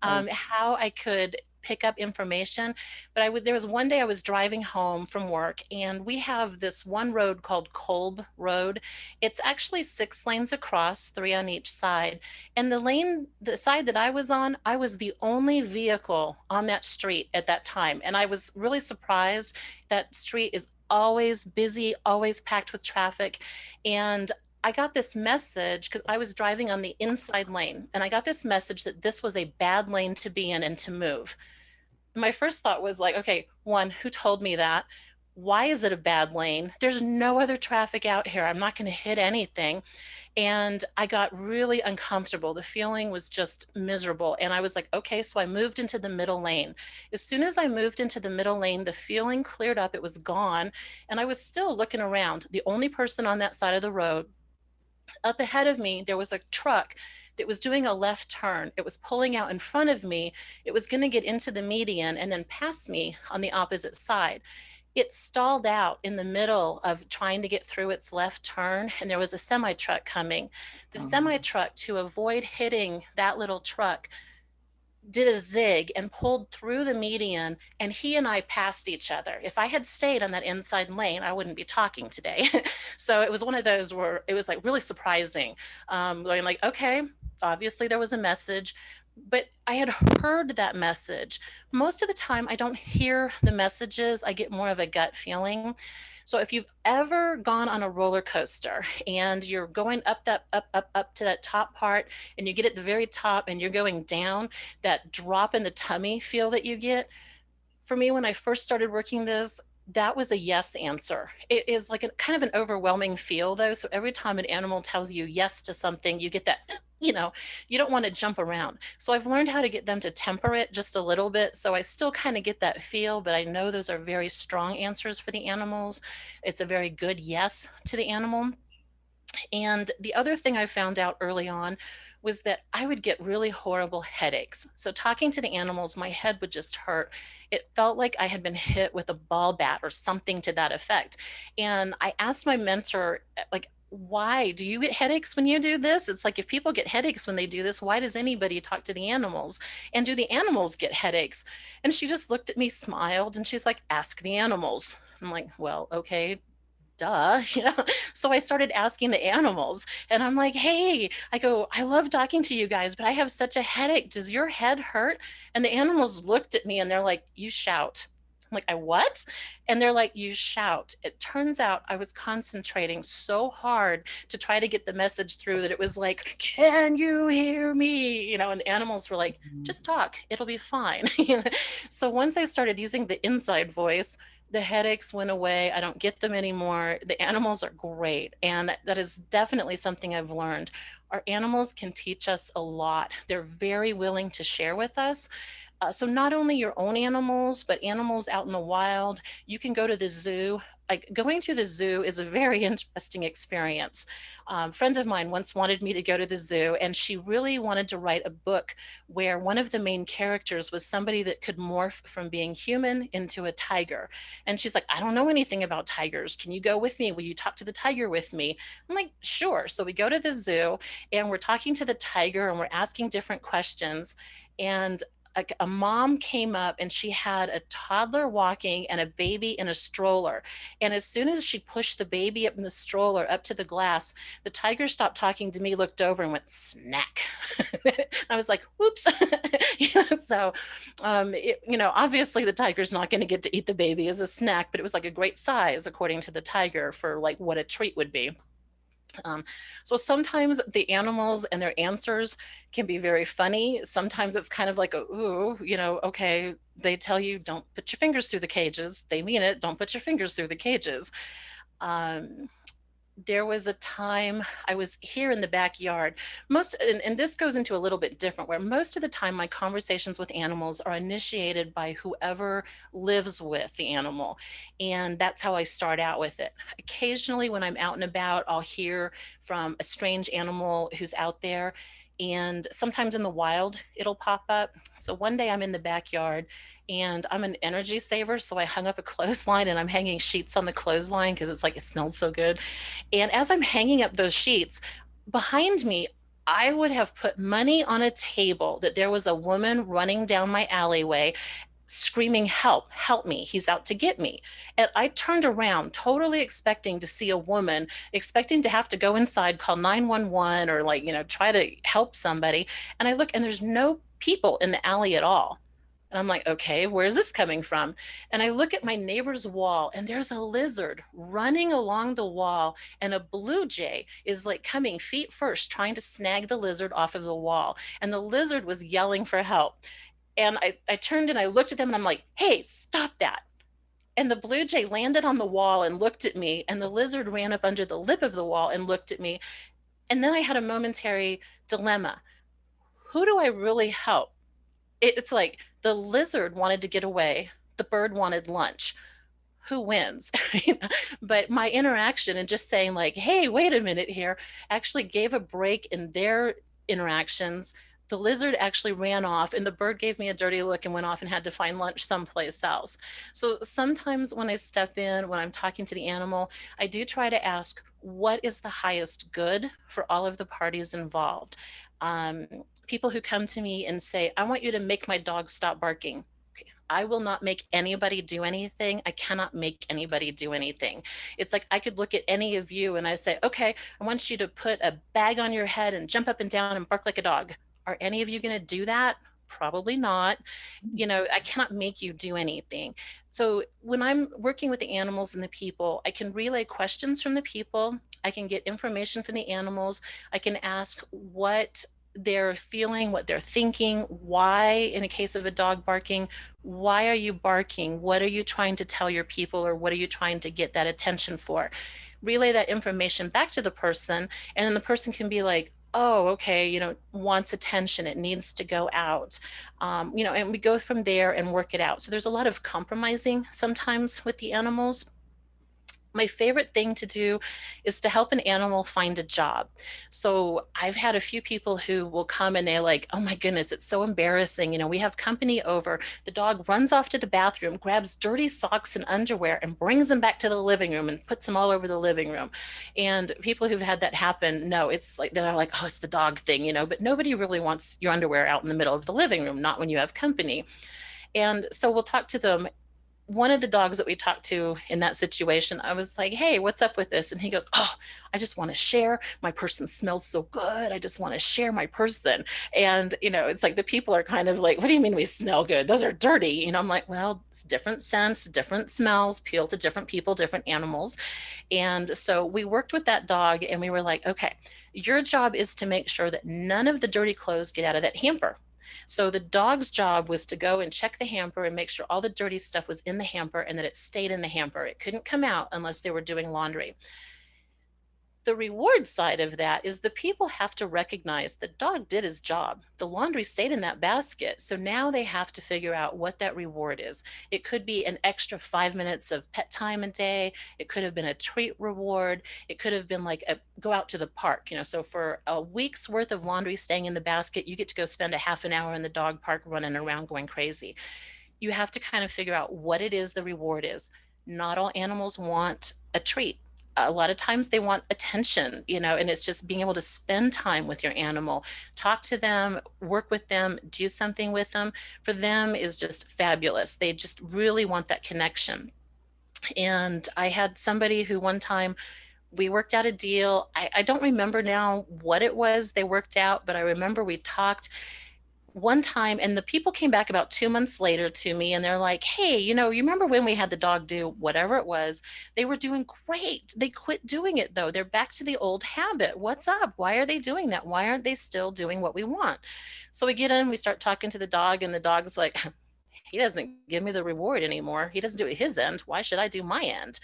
how I could pick up information. But there was one day I was driving home from work, and we have this one road called Kolb Road. It's actually 6 lanes across, 3 on each side. And the side that I was on, I was the only vehicle on that street at that time. And I was really surprised. That street is always busy, always packed with traffic. And I got this message because I was driving on the inside lane, and I got this message that this was a bad lane to be in and to move. My first thought was like, okay, one, who told me that? Why is it a bad lane? There's no other traffic out here. I'm not going to hit anything. And I got really uncomfortable. The feeling was just miserable. And I was like, okay, so I moved into the middle lane. As soon as I moved into the middle lane, the feeling cleared up, it was gone. And I was still looking around. The only person on that side of the road. Up ahead of me, there was a truck that was doing a left turn. It was pulling out in front of me. It was going to get into the median and then pass me on the opposite side. It stalled out in the middle of trying to get through its left turn, and there was a semi truck coming. The semi truck, to avoid hitting that little truck, did a zig and pulled through the median, and he and I passed each other. If I had stayed on that inside lane, I wouldn't be talking today. So it was one of those where it was like really surprising. Going like, okay, obviously there was a message, but I had heard that message. Most of the time I don't hear the messages. I get more of a gut feeling. So if you've ever gone on a roller coaster and you're going up up to that top part, and you get at the very top and you're going down, that drop in the tummy feel that you get. For me, when I first started working this, that was a yes answer. It is like a kind of an overwhelming feel though. So every time an animal tells you yes to something, you get that, you don't want to jump around. So I've learned how to get them to temper it just a little bit. So I still kind of get that feel, but I know those are very strong answers for the animals. It's a very good yes to the animal. And the other thing I found out early on was that I would get really horrible headaches. So talking to the animals, my head would just hurt. It felt like I had been hit with a ball bat or something to that effect. And I asked my mentor, like, why do you get headaches when you do this? It's like, if people get headaches when they do this, why does anybody talk to the animals? And do the animals get headaches? And she just looked at me, smiled, and she's like, ask the animals. I'm like, well, okay, duh, So I started asking the animals, and I'm like, hey, I go, I love talking to you guys, but I have such a headache. Does your head hurt? And the animals looked at me and they're like, you shout. I'm like, I what? And they're like, you shout. It turns out I was concentrating so hard to try to get the message through that it was like, can you hear me? And the animals were like, just talk, it'll be fine. So once I started using the inside voice, the headaches went away. I don't get them anymore. The animals are great. And that is definitely something I've learned. Our animals can teach us a lot. They're very willing to share with us. So not only your own animals, but animals out in the wild. You can go to the zoo. Like, going through the zoo is a very interesting experience. A friend of mine once wanted me to go to the zoo, and she really wanted to write a book where one of the main characters was somebody that could morph from being human into a tiger. And she's like, I don't know anything about tigers. Can you go with me? Will you talk to the tiger with me? I'm like, sure. So we go to the zoo, and we're talking to the tiger, and we're asking different questions. And a mom came up, and she had a toddler walking and a baby in a stroller. And as soon as she pushed the baby up in the stroller up to the glass, the tiger stopped talking to me, looked over, and went snack. I was like, whoops. So, obviously the tiger's not going to get to eat the baby as a snack, but it was like a great size, according to the tiger, for like what a treat would be. So sometimes the animals and their answers can be very funny. Sometimes it's kind of like, ooh, okay, they tell you don't put your fingers through the cages. They mean it. Don't put your fingers through the cages. There was a time I was here in the backyard. And this goes into a little bit different, where most of the time my conversations with animals are initiated by whoever lives with the animal. And that's how I start out with it. Occasionally, when I'm out and about, I'll hear from a strange animal who's out there. And sometimes in the wild, it'll pop up. So one day I'm in the backyard, and I'm an energy saver. So I hung up a clothesline, and I'm hanging sheets on the clothesline because it's like, it smells so good. And as I'm hanging up those sheets, behind me, I would have put money on a table that there was a woman running down my alleyway screaming, help, help me, he's out to get me. And I turned around totally expecting to see a woman, expecting to have to go inside, call 911 or like, try to help somebody. And I look and there's no people in the alley at all. And I'm like, okay, where's this coming from? And I look at my neighbor's wall and there's a lizard running along the wall, and a blue jay is like coming feet first, trying to snag the lizard off of the wall. And the lizard was yelling for help. And I turned and I looked at them and I'm like, hey, stop that. And the blue jay landed on the wall and looked at me, and the lizard ran up under the lip of the wall and looked at me. And then I had a momentary dilemma. Who do I really help? It's like the lizard wanted to get away, the bird wanted lunch. Who wins? But my interaction and just saying like, hey, wait a minute here, actually gave a break in their interactions. The lizard actually ran off and the bird gave me a dirty look and went off and had to find lunch someplace else. So sometimes when I step in, when I'm talking to the animal, I do try to ask, what is the highest good for all of the parties involved? um, People who come to me and say, I want you to make my dog stop barking. I will not make anybody do anything. I cannot make anybody do anything. It's like I could look at any of you and I say, okay, I want you to put a bag on your head and jump up and down and bark like a dog. Are any of you going to do that? Probably not. I cannot make you do anything. So when I'm working with the animals and the people, I can relay questions from the people. I can get information from the animals. I can ask what they're feeling, what they're thinking, why, in a case of a dog barking, why are you barking? What are you trying to tell your people, or what are you trying to get that attention for? Relay that information back to the person, and then the person can be like, oh, okay, wants attention, it needs to go out. And we go from there and work it out. So there's a lot of compromising sometimes with the animals. My favorite thing to do is to help an animal find a job. So I've had a few people who will come and they're like, oh my goodness, it's so embarrassing. We have company over. The dog runs off to the bathroom, grabs dirty socks and underwear and brings them back to the living room and puts them all over the living room. And people who've had that happen, no, it's like, they're like, oh, it's the dog thing, but nobody really wants your underwear out in the middle of the living room, not when you have company. And so we'll talk to them. One of the dogs that we talked to in that situation, I was like, hey, what's up with this? And he goes, oh, I just want to share. My person smells so good. I just want to share my person. And, it's like the people are kind of like, what do you mean we smell good? Those are dirty. I'm like, well, it's different scents, different smells, appeal to different people, different animals. And so we worked with that dog and we were like, okay, your job is to make sure that none of the dirty clothes get out of that hamper. So the dog's job was to go and check the hamper and make sure all the dirty stuff was in the hamper and that it stayed in the hamper. It couldn't come out unless they were doing laundry. The reward side of that is the people have to recognize the dog did his job. The laundry stayed in that basket. So now they have to figure out what that reward is. It could be an extra 5 minutes of pet time a day. It could have been a treat reward. It could have been like go out to the park. So for a week's worth of laundry staying in the basket, you get to go spend a half an hour in the dog park running around going crazy. You have to kind of figure out what it is the reward is. Not all animals want a treat. A lot of times they want attention, and it's just being able to spend time with your animal, talk to them, work with them, do something with them. For them is just fabulous. They just really want that connection. And I had somebody who one time we worked out a deal. I don't remember now what it was they worked out, but I remember we talked one time, and the people came back about 2 months later to me and they're like, hey, you remember when we had the dog do whatever it was? They were doing great. They quit doing it though. They're back to the old habit. What's up? Why are they doing that? Why aren't they still doing what we want? So we get in, we start talking to the dog, and the dog's like, he doesn't give me the reward anymore. He doesn't do it his end. Why should I do my end?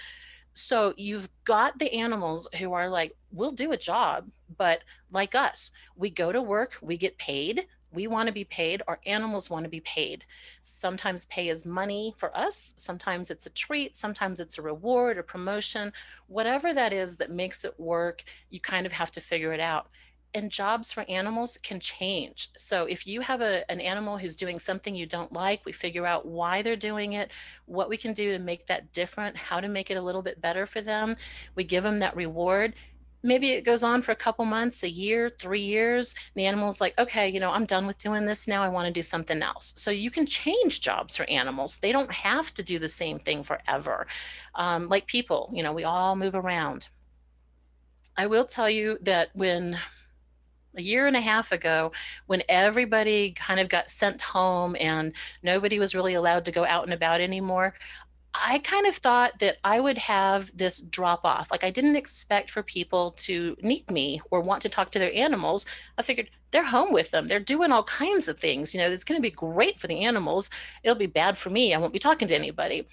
So you've got the animals who are like, we'll do a job, but like us, we go to work, we get paid. We want to be paid. Our animals want to be paid. Sometimes pay is money for us. Sometimes it's a treat. Sometimes it's a reward or promotion. Whatever that is that makes it work, you kind of have to figure it out. And jobs for animals can change. So if you have an animal who's doing something you don't like, we figure out why they're doing it, what we can do to make that different, how to make it a little bit better for them. We give them that reward. maybe it goes on for a couple months, a year, 3 years. And the animal's like, okay, I'm done with doing this now. I want to do something else. So you can change jobs for animals. They don't have to do the same thing forever. Like people, we all move around. I will tell you that when a year and a half ago, when everybody kind of got sent home and nobody was really allowed to go out and about anymore, I kind of thought that I would have this drop off. Like, I didn't expect for people to need me or want to talk to their animals. I figured they're home with them. They're doing all kinds of things. It's going to be great for the animals. It'll be bad for me. I won't be talking to anybody.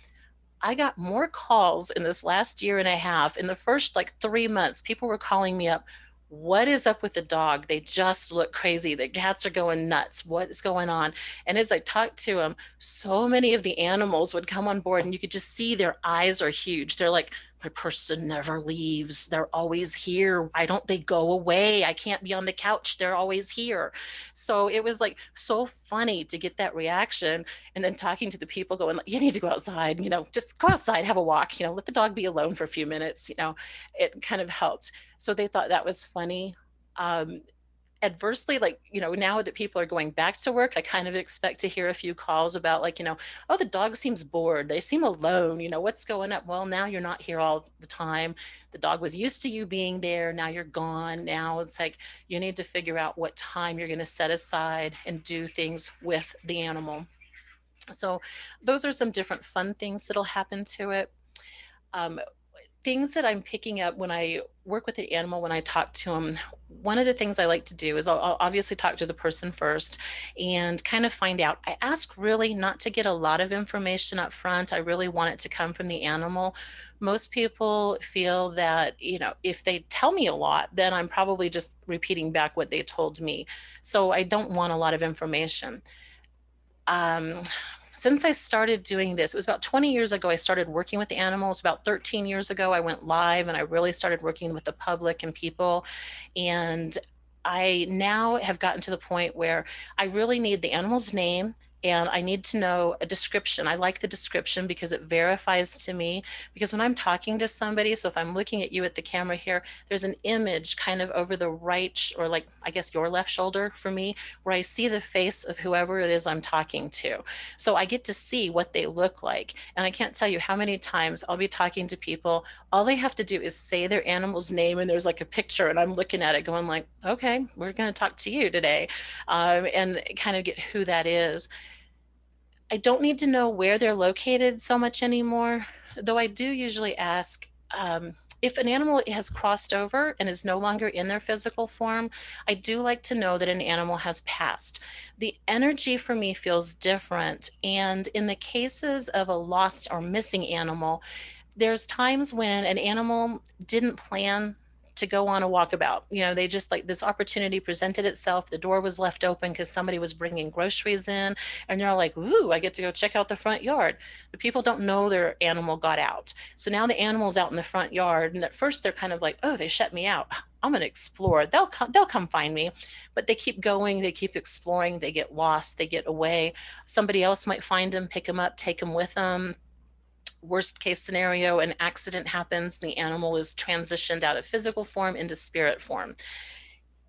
I got more calls in this last year and a half. In the first like 3 months, people were calling me up. What is up with the dog? They just look crazy. The cats are going nuts. What is going on? And as I talked to them, so many of the animals would come on board, and you could just see their eyes are huge. They're like, my person never leaves. They're always here. Why don't they go away? I can't be on the couch. They're always here. So it was like so funny to get that reaction. And then talking to the people going, you need to go outside, just go outside, have a walk, let the dog be alone for a few minutes, it kind of helped. So they thought that was funny. Adversely, like, now that people are going back to work, I kind of expect to hear a few calls about like, oh, the dog seems bored. They seem alone. What's going up? Well, now you're not here all the time. The dog was used to you being there. Now you're gone. Now it's like, you need to figure out what time you're going to set aside and do things with the animal. So those are some different fun things that'll happen to it. Um, Things that I'm picking up when I work with the animal, when I talk to them, one of the things I like to do is I'll obviously talk to the person first and kind of find out. I ask really not to get a lot of information up front. I really want it to come from the animal. Most people feel that, if they tell me a lot, then I'm probably just repeating back what they told me. So I don't want a lot of information. Um, since I started doing this, it was about 20 years ago, I started working with the animals. About 13 years ago, I went live and I really started working with the public and people. And I now have gotten to the point where I really need the animal's name and I need to know a description. I like the description because it verifies to me. Because when I'm talking to somebody, so if I'm looking at you at the camera here, there's an image kind of over the right, or like, I guess your left shoulder for me, where I see the face of whoever it is I'm talking to. So I get to see what they look like. And I can't tell you how many times I'll be talking to people. All they have to do is say their animal's name and there's like a picture and I'm looking at it going like, okay, we're going to talk to you today, and kind of get who that is. I don't need to know where they're located so much anymore, though I do usually ask, if an animal has crossed over and is no longer in their physical form. I do like to know that an animal has passed. The energy for me feels different. And in the cases of a lost or missing animal, there's times when an animal didn't plan to go on a walkabout. They just, like, this opportunity presented itself. The door was left open because somebody was bringing groceries in, and they're like, ooh, I get to go check out the front yard. The people don't know their animal got out. So now the animal's out in the front yard. And at first they're kind of like, oh, they shut me out. I'm going to explore. They'll come find me. But they keep going. They keep exploring. They get lost. They get away. Somebody else might find them, pick them up, take them with them. Worst case scenario, an accident happens, the animal is transitioned out of physical form into spirit form.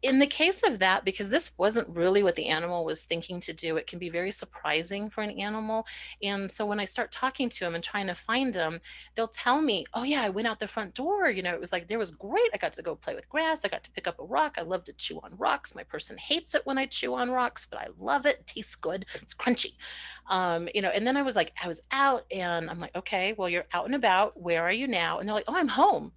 In the case of that, because this wasn't really what the animal was thinking to do, it can be very surprising for an animal. And so when I start talking to them and trying to find them, they'll tell me, oh yeah, I went out the front door. It was like, there was great. I got to go play with grass. I got to pick up a rock. I love to chew on rocks. My person hates it when I chew on rocks, but I love it. It tastes good. It's crunchy. And then I was like, I was out and I'm like, okay, well, you're out and about. Where are you now? And they're like, oh, I'm home.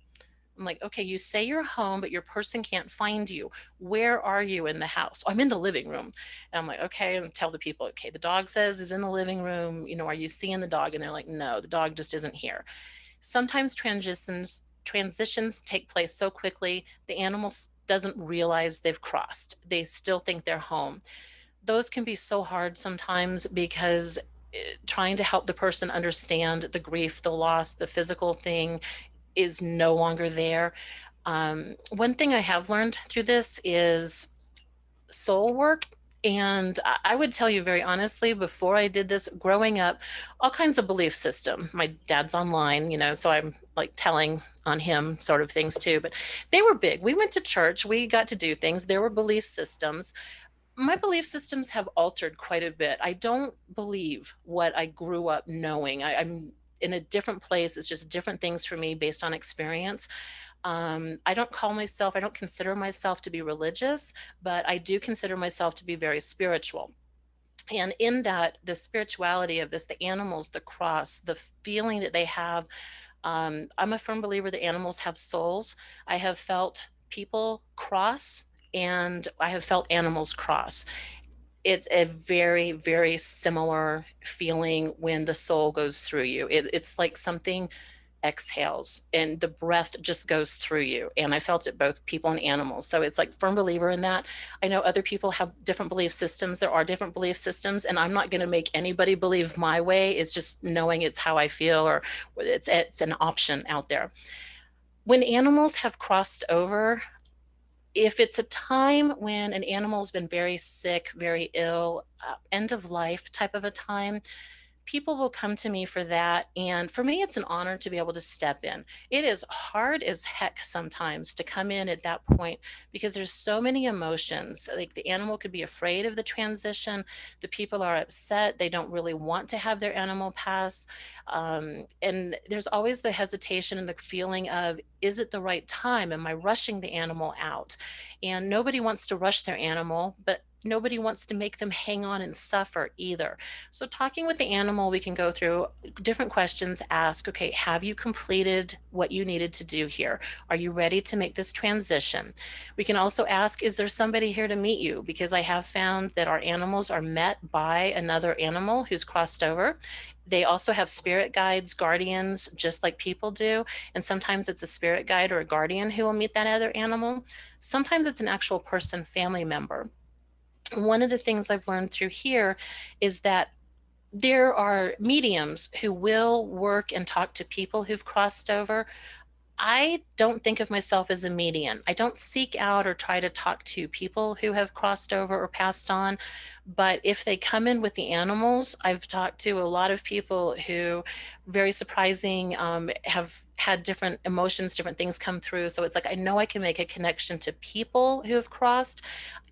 I'm like, okay, you say you're home, but your person can't find you. Where are you in the house? Oh, I'm in the living room. And I'm like, okay, and tell the people, okay, the dog says is in the living room. Are you seeing the dog? And they're like, no, the dog just isn't here. Sometimes transitions take place so quickly, the animal doesn't realize they've crossed. They still think they're home. Those can be so hard sometimes because trying to help the person understand the grief, the loss, the physical thing is no longer there. One thing I have learned through this is soul work And I would tell you very honestly, before I did this, growing up, all kinds of belief system. My dad's online, so I'm like telling on him sort of things too, but they were big. We went to church, we got to do things. There were belief systems. My belief systems have altered quite a bit. I don't believe what I grew up knowing. I'm in a different place. It's just different things for me based on experience. I don't consider myself to be religious, but I do consider myself to be very spiritual. And in that, the spirituality of this, the animals, the cross, the feeling that they have, I'm a firm believer that animals have souls. I have felt people cross and I have felt animals cross. It's a very, very similar feeling when the soul goes through you. It's like something exhales and the breath just goes through you. And I felt it both people and animals. So it's like firm believer in that. I know other people have different belief systems. There are different belief systems, and I'm not going to make anybody believe my way. It's just knowing it's how I feel, or it's an option out there. When animals have crossed over, if it's a time when an animal's been very sick, very ill, end of life type of a time, people will come to me for that. And for me, it's an honor to be able to step in. It is hard as heck sometimes to come in at that point because there's so many emotions. Like the animal could be afraid of the transition. The people are upset. They don't really want to have their animal pass. And there's always the hesitation and the feeling of, is it the right time? Am I rushing the animal out? And nobody wants to rush their animal, but nobody wants to make them hang on and suffer either. So, talking with the animal, we can go through different questions, ask, okay, have you completed what you needed to do here? Are you ready to make this transition? We can also ask, is there somebody here to meet you? Because I have found that our animals are met by another animal who's crossed over. They also have spirit guides, guardians, just like people do. And sometimes it's a spirit guide or a guardian who will meet that other animal. Sometimes it's an actual person, family member. One of the things I've learned through here is that there are mediums who will work and talk to people who've crossed over. I don't think of myself as a medium. I don't seek out or try to talk to people who have crossed over or passed on. But if they come in with the animals, I've talked to a lot of people who, very surprising, have had different emotions, different things come through. So it's like, I know I can make a connection to people who have crossed.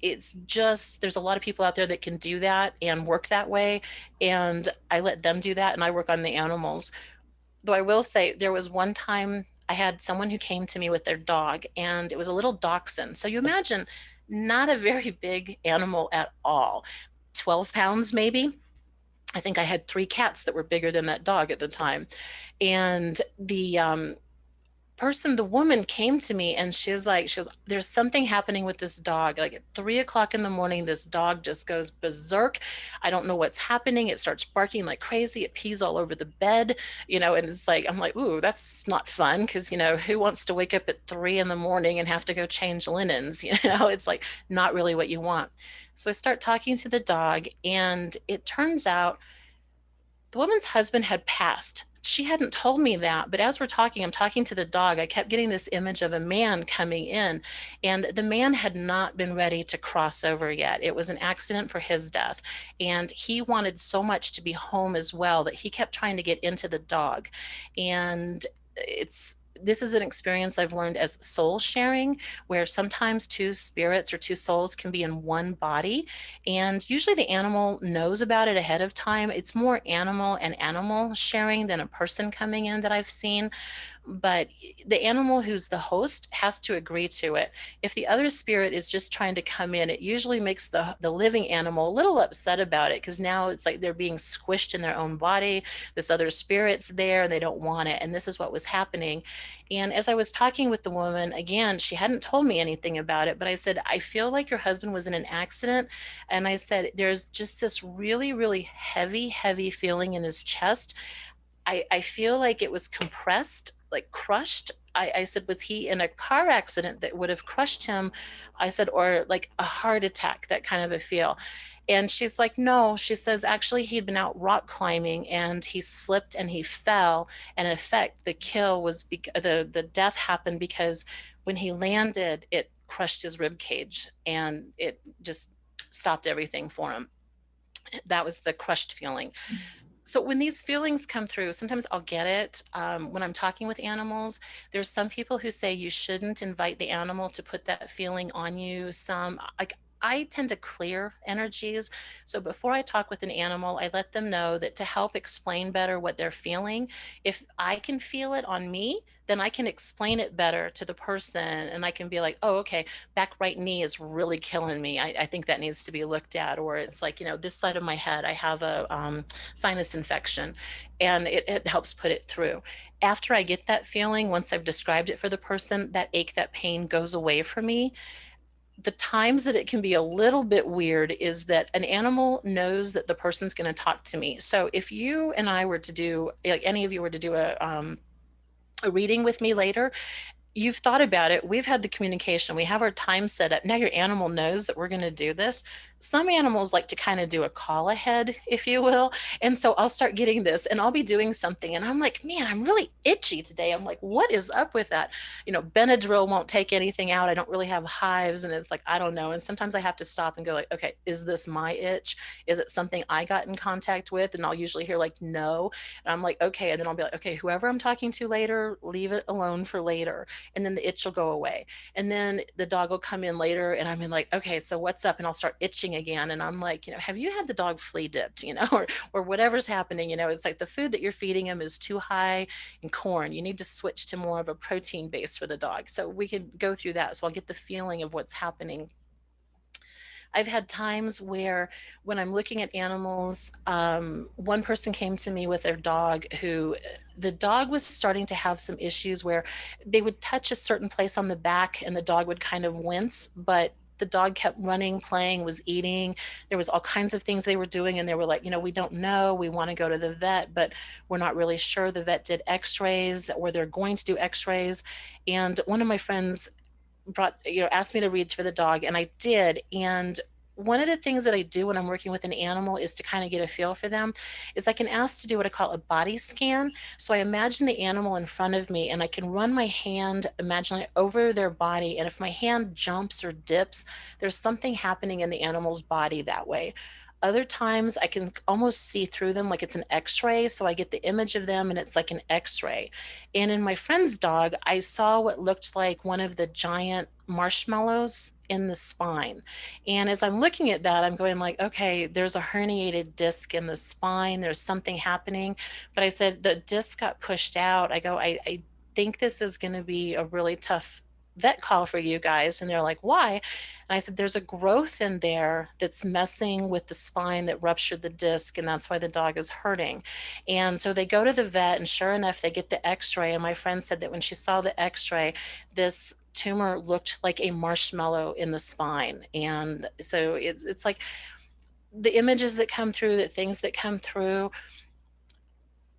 It's just, there's a lot of people out there that can do that and work that way. And I let them do that and I work on the animals. Though I will say there was one time I had someone who came to me with their dog, and it was a little dachshund. So you imagine, not a very big animal at all, 12 pounds maybe. I think I had three cats that were bigger than that dog at the time. And the woman came to me and she goes, there's something happening with this dog. Like at 3 o'clock in the morning, this dog just goes berserk. I don't know what's happening. It starts barking like crazy. It pees all over the bed, and it's like, I'm like, ooh, that's not fun. Because, who wants to wake up at 3 in the morning and have to go change linens? It's like not really what you want. So I start talking to the dog, and it turns out the woman's husband had passed. She hadn't told me that, but as we're talking, I'm talking to the dog. I kept getting this image of a man coming in, and the man had not been ready to cross over yet. It was an accident for his death, and he wanted so much to be home as well that he kept trying to get into the dog. And this is an experience I've learned as soul sharing, where sometimes two spirits or two souls can be in one body. And usually the animal knows about it ahead of time. It's more animal and animal sharing than a person coming in that I've seen. But the animal who's the host has to agree to it. If the other spirit is just trying to come in, it usually makes the living animal a little upset about it, because now it's like they're being squished in their own body. This other spirit's there and they don't want it. And this is what was happening. And as I was talking with the woman, again, she hadn't told me anything about it, but I said, I feel like your husband was in an accident. And I said, there's just this really, really heavy, heavy feeling in his chest. I feel like it was compressed, like crushed. I said, was he in a car accident that would have crushed him? I said, or like a heart attack, that kind of a feel. And she's like, no. She says, actually, he'd been out rock climbing and he slipped and he fell. And in effect, the kill was the death happened because when he landed, it crushed his rib cage and it just stopped everything for him. That was the crushed feeling. So when these feelings come through, sometimes I'll get it when I'm talking with animals. There's some people who say you shouldn't invite the animal to put that feeling on you. Some like I tend to clear energies. So before I talk with an animal, I let them know that to help explain better what they're feeling, if I can feel it on me, then I can explain it better to the person. And I can be like, oh, okay, back right knee is really killing me. I think that needs to be looked at. Or it's like, this side of my head, I have a sinus infection, and it helps put it through. After I get that feeling, once I've described it for the person, that ache, that pain goes away for me. The times that it can be a little bit weird is that an animal knows that the person's going to talk to me. So if you and I were to do, like any of you were to do a reading with me later, you've thought about it. We've had the communication. We have our time set up. Now your animal knows that we're going to do this. Some animals like to kind of do a call ahead, if you will. And so I'll start getting this and I'll be doing something. And I'm like, man, I'm really itchy today. I'm like, what is up with that? Benadryl won't take anything out. I don't really have hives. And it's like, I don't know. And sometimes I have to stop and go like, okay, is this my itch? Is it something I got in contact with? And I'll usually hear like, no. And I'm like, okay. And then I'll be like, okay, whoever I'm talking to later, leave it alone for later. And then the itch will go away. And then the dog will come in later and I'm in like, okay, so what's up? And I'll start itching again. And I'm like, have you had the dog flea dipped, or whatever's happening, it's like the food that you're feeding him is too high in corn. You need to switch to more of a protein base for the dog. So we can go through that. So I'll get the feeling of what's happening. I've had times where when I'm looking at animals, one person came to me with their dog who the dog was starting to have some issues where they would touch a certain place on the back and the dog would kind of wince, but the dog kept running, playing, was eating. There was all kinds of things they were doing. And they were like, we don't know. We want to go to the vet, but we're not really sure. The vet did x-rays, or they're going to do x-rays. And one of my friends asked me to read for the dog, and I did. And one of the things that I do when I'm working with an animal is to kind of get a feel for them is I can ask to do what I call a body scan. So I imagine the animal in front of me and I can run my hand imaginally over their body. And if my hand jumps or dips, there's something happening in the animal's body that way. Other times I can almost see through them like it's an x-ray. So I get the image of them and it's like an x-ray. And in my friend's dog, I saw what looked like one of the giant marshmallows in the spine. And as I'm looking at that, I'm going like, okay, there's a herniated disc in the spine. There's something happening. But I said, the disc got pushed out. I go, I think this is going to be a really tough vet call for you guys. And they're like, why? And I said, there's a growth in there that's messing with the spine that ruptured the disc. And that's why the dog is hurting. And so they go to the vet, and sure enough, they get the x-ray. And my friend said that when she saw the x-ray, this tumor looked like a marshmallow in the spine. And so it's like the images that come through, the things that come through,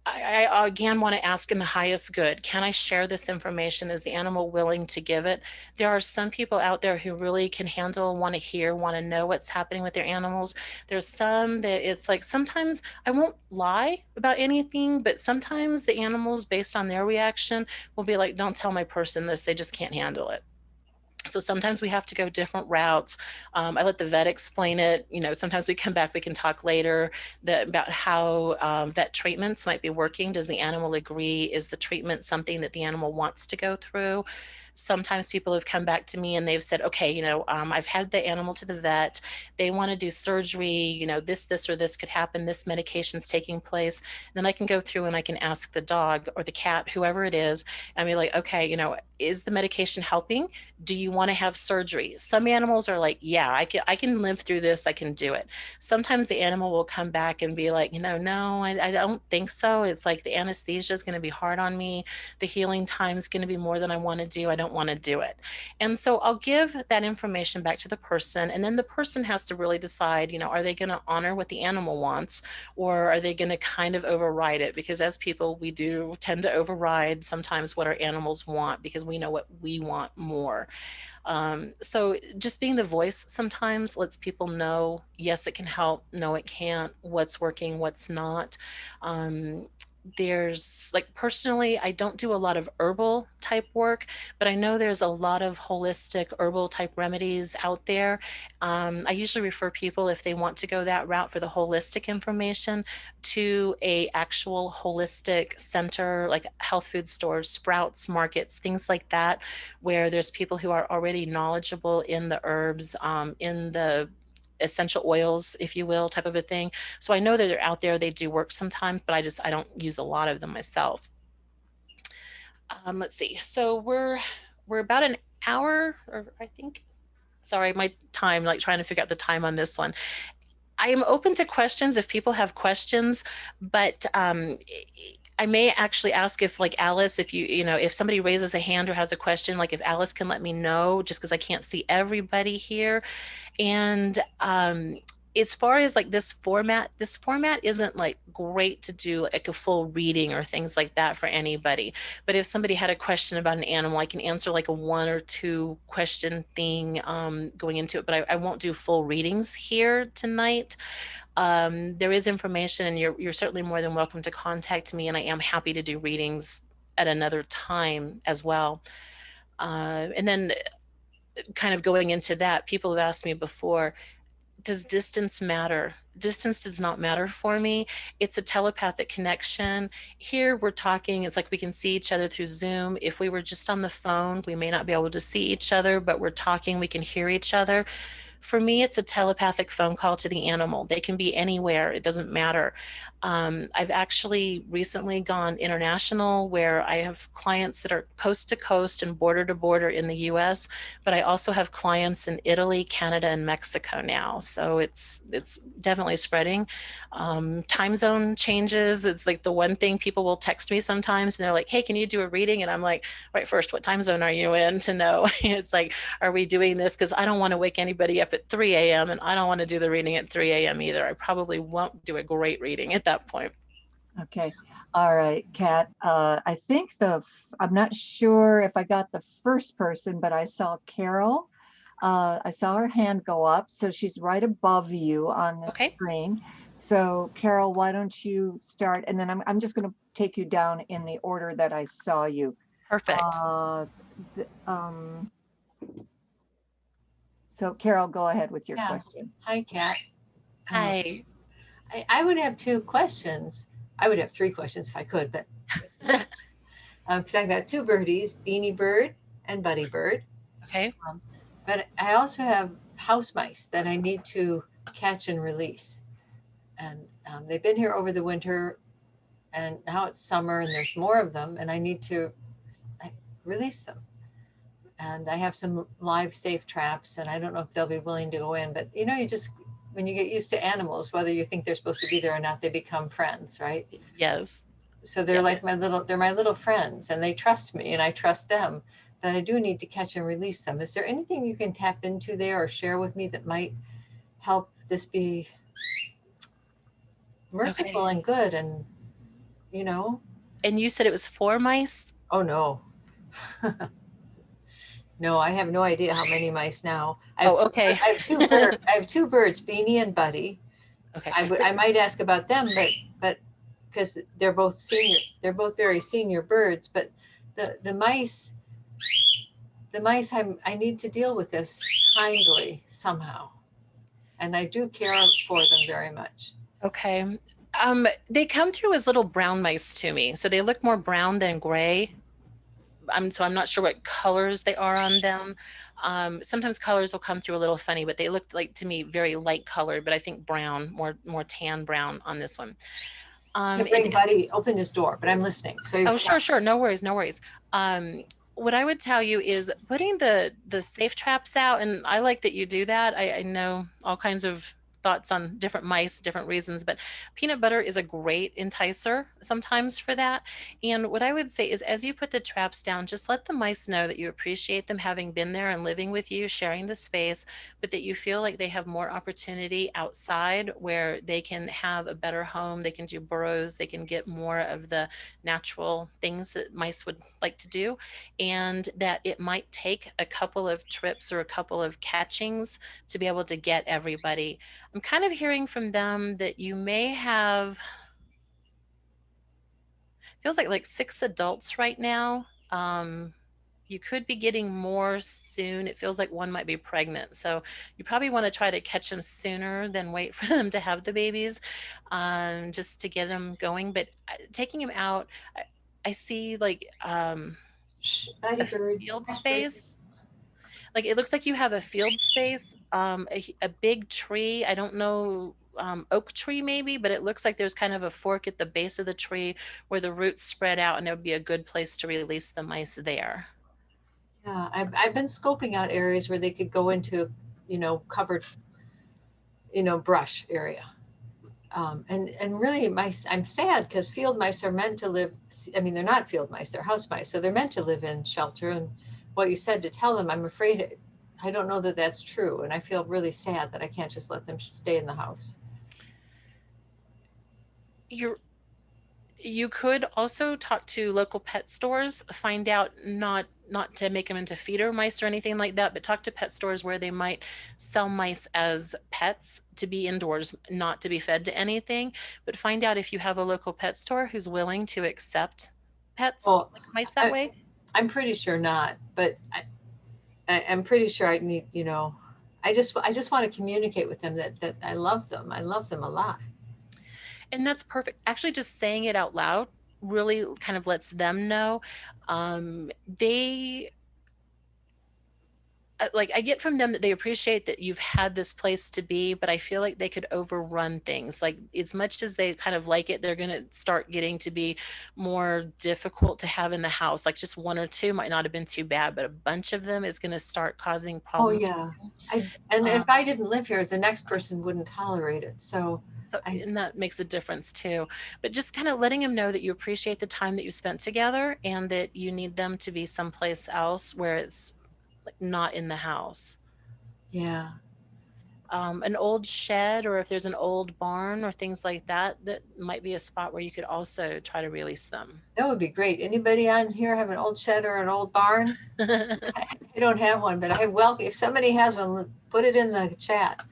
I again want to ask in the highest good, can I share this information? Is the animal willing to give it? There are some people out there who really can handle, want to hear, want to know what's happening with their animals. There's some that it's like, sometimes I won't lie about anything, but sometimes the animals, based on their reaction, will be like, don't tell my person this, they just can't handle it. So sometimes we have to go different routes. I let the vet explain it. Sometimes we come back, we can talk later about how vet treatments might be working. Does the animal agree? Is the treatment something that the animal wants to go through? Sometimes people have come back to me and they've said, okay, I've had the animal to the vet. They want to do surgery, this, or this could happen. This medication's taking place. And then I can go through and I can ask the dog or the cat, whoever it is, and be like, okay, is the medication helping? Do you want to have surgery? Some animals are like, yeah, I can live through this. I can do it. Sometimes the animal will come back and be like, no, I don't think so. It's like the anesthesia is going to be hard on me. The healing time is going to be more than I want to do. I don't want to do it. And so I'll give that information back to the person. And then the person has to really decide, are they going to honor what the animal wants, or are they going to kind of override it? Because as people, we do tend to override sometimes what our animals want because we know what we want more. So just being the voice sometimes lets people know, yes, it can help. No, it can't. What's working, what's not. there's like, personally, I don't do a lot of herbal type work, but I know there's a lot of holistic herbal type remedies out there. I usually refer people, if they want to go that route for the holistic information, to a actual holistic center, like health food stores, Sprouts, markets, things like that, where there's people who are already knowledgeable in the herbs, in the essential oils, if you will, type of a thing. So I know that they're out there. They do work sometimes, but I don't use a lot of them myself. Let's see. So we're about an hour, or I think. Sorry, my time, like trying to figure out the time on this one. I am open to questions if people have questions, but I may actually ask if, like Alice, if if somebody raises a hand or has a question, like if Alice can let me know, just because I can't see everybody here. And as far as like this format isn't like great to do like a full reading or things like that for anybody. But if somebody had a question about an animal, I can answer like a one or two question thing going into it. But I won't do full readings here tonight. There is information, and you're certainly more than welcome to contact me, and I am happy to do readings at another time as well. And then kind of going into that, people have asked me before, does distance matter? Distance does not matter for me. It's a telepathic connection. Here we're talking, it's like we can see each other through Zoom. If we were just on the phone, we may not be able to see each other, but we're talking, we can hear each other. For me, it's a telepathic phone call to the animal. They can be anywhere, it doesn't matter. I've actually recently gone international, where I have clients that are coast to coast and border to border in the US, but I also have clients in Italy, Canada, and Mexico now. So it's definitely spreading. Time zone changes. It's like the one thing people will text me sometimes, and they're like, "Hey, can you do a reading?" And I'm like, "Right, first, what time zone are you in to know?" It's like, are we doing this? Because I don't want to wake anybody up at 3 a.m. and I don't want to do the reading at 3 a.m. either. I probably won't do a great reading at that point. Okay. All right, Kat. I think I'm not sure if I got the first person, but I saw Carol. I saw her hand go up. So she's right above you on the Okay, screen. So Carol, why don't you start? And then I'm just going to take you down in the order that I saw you. perfect. Uh, the, so Carol, go ahead with your Yeah. question. Hi, Kat. Hi. I would have two questions. I would have three questions if I could, but because I've got two birdies, Beanie Bird and Buddy Bird. Okay. Um, but I also have house mice that I need to catch and release. And they've been here over the winter, and now it's summer, and there's more of them, and I need to release them. And I have some live safe traps, and I don't know if they'll be willing to go in. But you just when you get used to animals, whether you think they're supposed to be there or not, they become friends, right? Yes. So they're Yeah. like they're my little friends, and they trust me, and I trust them. But I do need to catch and release them. Is there anything you can tap into there or share with me that might help this be Okay. merciful and good? And you know, And you said it was 4 mice? oh no, no, I have no idea how many mice now. Oh, okay. I have two birds, Beanie and Buddy. Okay. I might ask about them, but because they're both very senior birds. But the mice, I need to deal with this kindly somehow, and I do care for them very much. Okay. They come through as little brown mice to me. So they look more brown than gray. I'm not sure what colors they are on them. Sometimes colors will come through a little funny, but they look like to me very light colored, but I think brown, more tan brown on this one. I'm gonna And bring Buddy, open his door, but I'm listening. So oh, sure, sure. No worries, no worries. What I would tell you is putting the safe traps out, and I like that you do that. I know all kinds of thoughts on different mice, different reasons, but peanut butter is a great enticer sometimes for that. And what I would say is, as you put the traps down, just let the mice know that you appreciate them having been there and living with you, sharing the space, but that you feel like they have more opportunity outside where they can have a better home, they can do burrows, they can get more of the natural things that mice would like to do, and that it might take a couple of trips or a couple of catchings to be able to get everybody. I'm kind of hearing from them that you may have feels like 6 adults right now. You could be getting more soon. It feels like one might be pregnant. So you probably want to try to catch them sooner than wait for them to have the babies, just to get them going. But taking them out, I see like Shh, Betty a Bird. field Ash Bird. space. Like it looks like you have a field space, a big tree. I don't know, oak tree maybe, but it looks like there's kind of a fork at the base of the tree where the roots spread out, and it would be a good place to release the mice there. Yeah, I've been scoping out areas where they could go into, covered, brush area. And really, I'm sad because field mice are meant to live. I mean, they're not field mice; they're house mice, so they're meant to live in shelter. And what you said to tell them, I'm afraid, I don't know that that's true, and I feel really sad that I can't just let them stay in the house. You're You could also talk to local pet stores, find out, not to make them into feeder mice or anything like that, but talk to pet stores where they might sell mice as pets to be indoors, not to be fed to anything. But find out if you have a local pet store who's willing to accept pets Well, like mice that I, way. I'm pretty sure not, but I'm pretty sure I need, I just want to communicate with them that I love them. I love them a lot. And that's perfect. Actually, just saying it out loud really kind of lets them know. They like, I get from them that they appreciate that you've had this place to be, but I feel like they could overrun things. Like as much as they kind of like it, they're going to start getting to be more difficult to have in the house. Like just one or two might not have been too bad, but a bunch of them is going to start causing Oh problems. yeah. And Um, if I didn't live here, the next person wouldn't tolerate it. So so, I and that makes a difference too. But just kind of letting them know that you appreciate the time that you spent together and that you need them to be someplace else where it's like not in the house. yeah, An old shed, or if there's an old barn or things like that, that might be a spot where you could also try to release them. that would be great. Anybody on here have an old shed or an old barn? I don't have one, but I welcome if somebody has one, put it in the chat.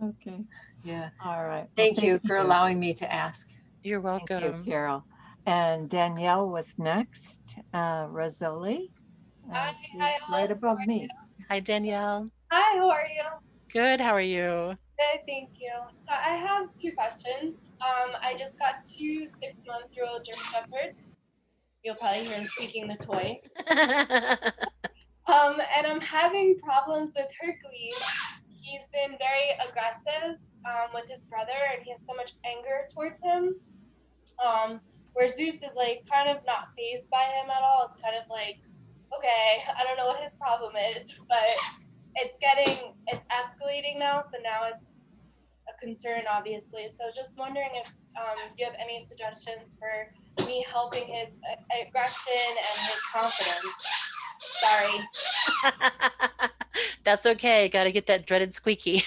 Okay. Yeah. All right. Well, Thank you for allowing me to ask. You're Thank you, welcome. Carol. And Danielle was next. Rosoli, Hi, hi, she's right Alice. How above are you? me. Hi, Danielle. Hi, how are you? Good. How are you? Good, thank you. So I have two questions. I just got two 6-month-old German Shepherds. You'll probably hear him squeaking the toy. And I'm having problems with Hercules. He's been very aggressive with his brother, and he has so much anger towards him. Where Zeus is like kind of not fazed by him at all. It's kind of like, okay, I don't know what his problem is, but it's escalating now. So now it's a concern, obviously. So I was just wondering if do you have any suggestions for me helping his aggression and his confidence? Sorry. That's okay. Got to get that dreaded squeaky.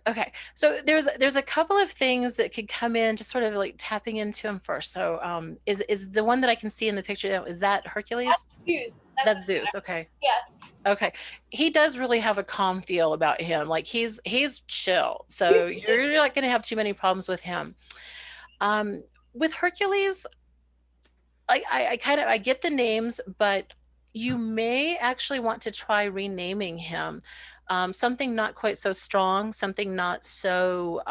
Okay, so there's a couple of things that could come in, just sort of like tapping into him first. So is the one that I can see in the picture now, is that Hercules? Zeus. That's Zeus. Okay. Yes. Okay. He does really have a calm feel about him. Like he's chill. So you're not going to have too many problems with him. With Hercules, I kind of I get the names, but you may actually want to try renaming him. Something not quite so strong, something not so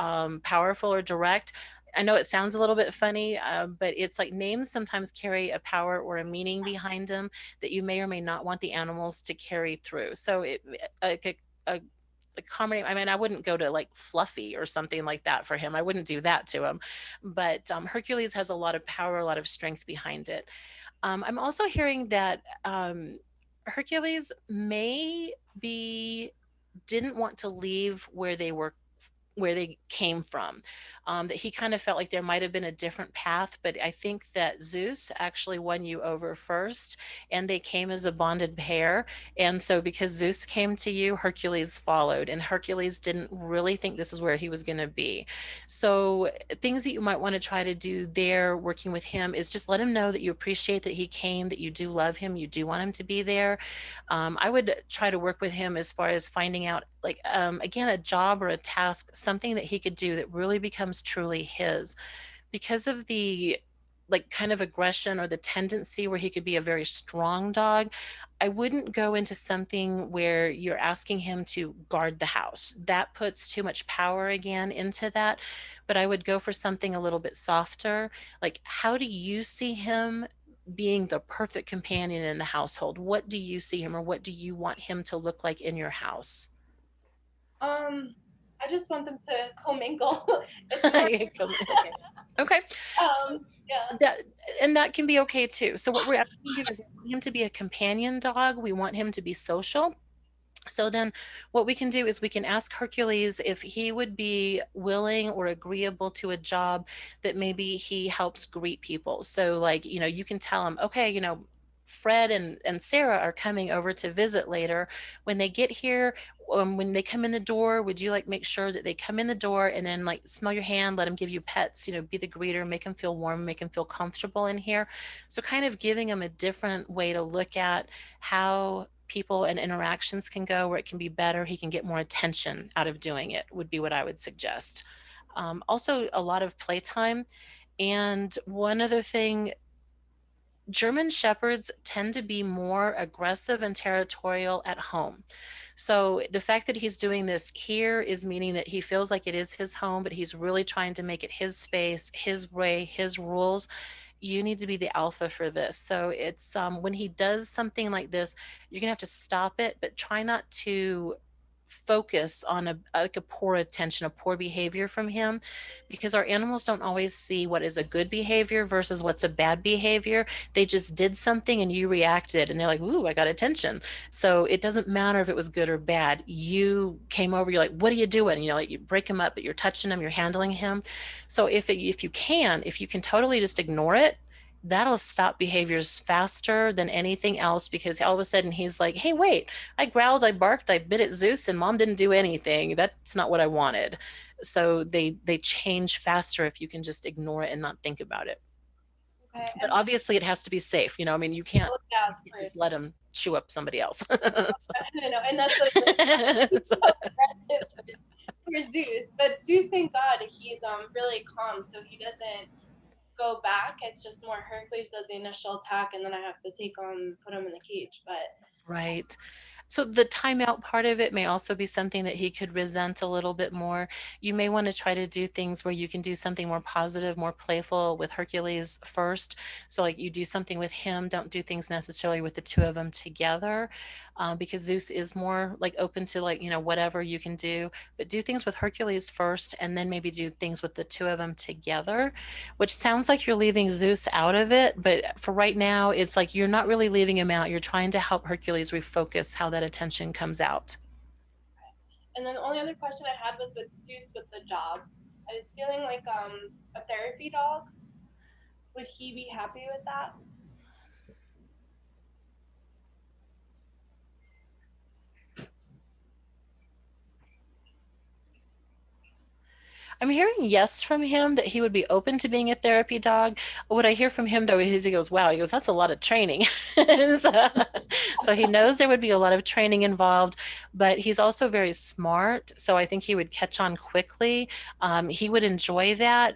powerful or direct. I know it sounds a little bit funny, but it's like names sometimes carry a power or a meaning behind them that you may or may not want the animals to carry through. So like a common name, I mean, I wouldn't go to like Fluffy or something like that for him. I wouldn't do that to him. But Hercules has a lot of power, a lot of strength behind it. I'm also hearing that Hercules may be didn't want to leave where they came from, that he kind of felt like there might have been a different path, but I think that Zeus actually won you over first, and they came as a bonded pair. And so because Zeus came to you, Hercules followed, and Hercules didn't really think this is where he was going to be. So things that you might want to try to do there working with him is just let him know that you appreciate that he came, that you do love him, you do want him to be there. I would try to work with him as far as finding out, like, again, a job or a task, something that he could do that really becomes truly his. Because of the like kind of aggression or the tendency where he could be a very strong dog, I wouldn't go into something where you're asking him to guard the house. That puts too much power again into that. But I would go for something a little bit softer. Like, how do you see him being the perfect companion in the household? What do you see him, or what do you want him to look like in your house? I just want them to commingle. It's more, Okay. Okay. yeah. That, and that can be okay too. So what we're asking him is we want him to be a companion dog. We want him to be social. So then what we can do is we can ask Hercules if he would be willing or agreeable to a job that maybe he helps greet people. So like, you can tell him, okay, Fred and Sarah are coming over to visit later. When they get here, when they come in the door, would you like make sure that they come in the door and then like smell your hand, let them give you pets, be the greeter, make them feel warm, make them feel comfortable in here. So kind of giving them a different way to look at how people and interactions can go, where it can be better, he can get more attention out of doing it, would be what I would suggest. Also a lot of playtime. And one other thing, German Shepherds tend to be more aggressive and territorial at home. So the fact that he's doing this here is meaning that he feels like it is his home, but he's really trying to make it his space, his way, his rules. You need to be the alpha for this. So it's when he does something like this, you're gonna have to stop it, but try not to focus on a poor attention, a poor behavior from him, because our animals don't always see what is a good behavior versus what's a bad behavior. They just did something and you reacted and they're like, ooh, I got attention. So it doesn't matter if it was good or bad. You came over, you're like, what are you doing? Like you break him up, but you're touching him, you're handling him. So if you can totally just ignore it, that'll stop behaviors faster than anything else, because all of a sudden he's like, hey, wait, I growled, I barked, I bit at Zeus, and mom didn't do anything. That's not what I wanted. So they change faster if you can just ignore it and not think about it. Okay. But obviously it has to be safe. I mean, you can't, Yeah, of just course. let him chew up somebody else. I know, and that's what he's so aggressive towards Zeus. But Zeus, thank God, he's really calm, so he doesn't go back. It's just more Hercules does the initial attack, and then I have to put him in the cage. But Right. So the timeout part of it may also be something that he could resent a little bit more. You may want to try to do things where you can do something more positive, more playful with Hercules first. So like you do something with him, don't do things necessarily with the two of them together, because Zeus is more like open to like, whatever you can do, but do things with Hercules first and then maybe do things with the two of them together, which sounds like you're leaving Zeus out of it. But for right now, it's like you're not really leaving him out. You're trying to help Hercules refocus how that attention comes out. and then the only other question I had was with Zeus with the job. I was feeling like a therapy dog. Would he be happy with that? I'm hearing yes from him, that he would be open to being a therapy dog. What I hear from him though is he goes, wow, he goes, that's a lot of training. So he knows there would be a lot of training involved, but he's also very smart. So I think he would catch on quickly. He would enjoy that.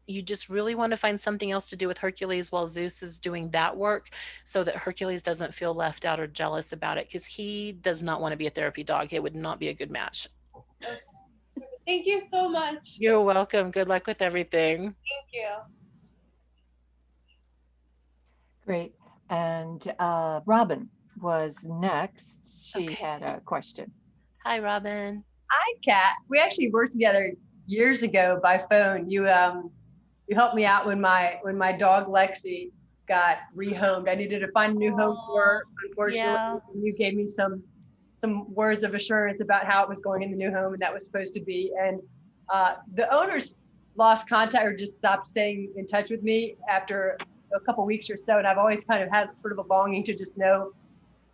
You just really want to find something else to do with Hercules while Zeus is doing that work, so that Hercules doesn't feel left out or jealous about it, because he does not want to be a therapy dog. It would not be a good match. Okay. Thank you so much. You're welcome. Good luck with everything. Thank you. Great. And Robin was next. She Okay. had a question. Hi, Robin. Hi, Kat. We actually worked together years ago by phone. You helped me out when my dog Lexi got rehomed. I needed to find a new home for her, unfortunately. Yeah. And you gave me some words of assurance about how it was going in the new home and that was supposed to be. And the owners lost contact or just stopped staying in touch with me after a couple weeks or so. And I've always kind of had sort of a longing to just know,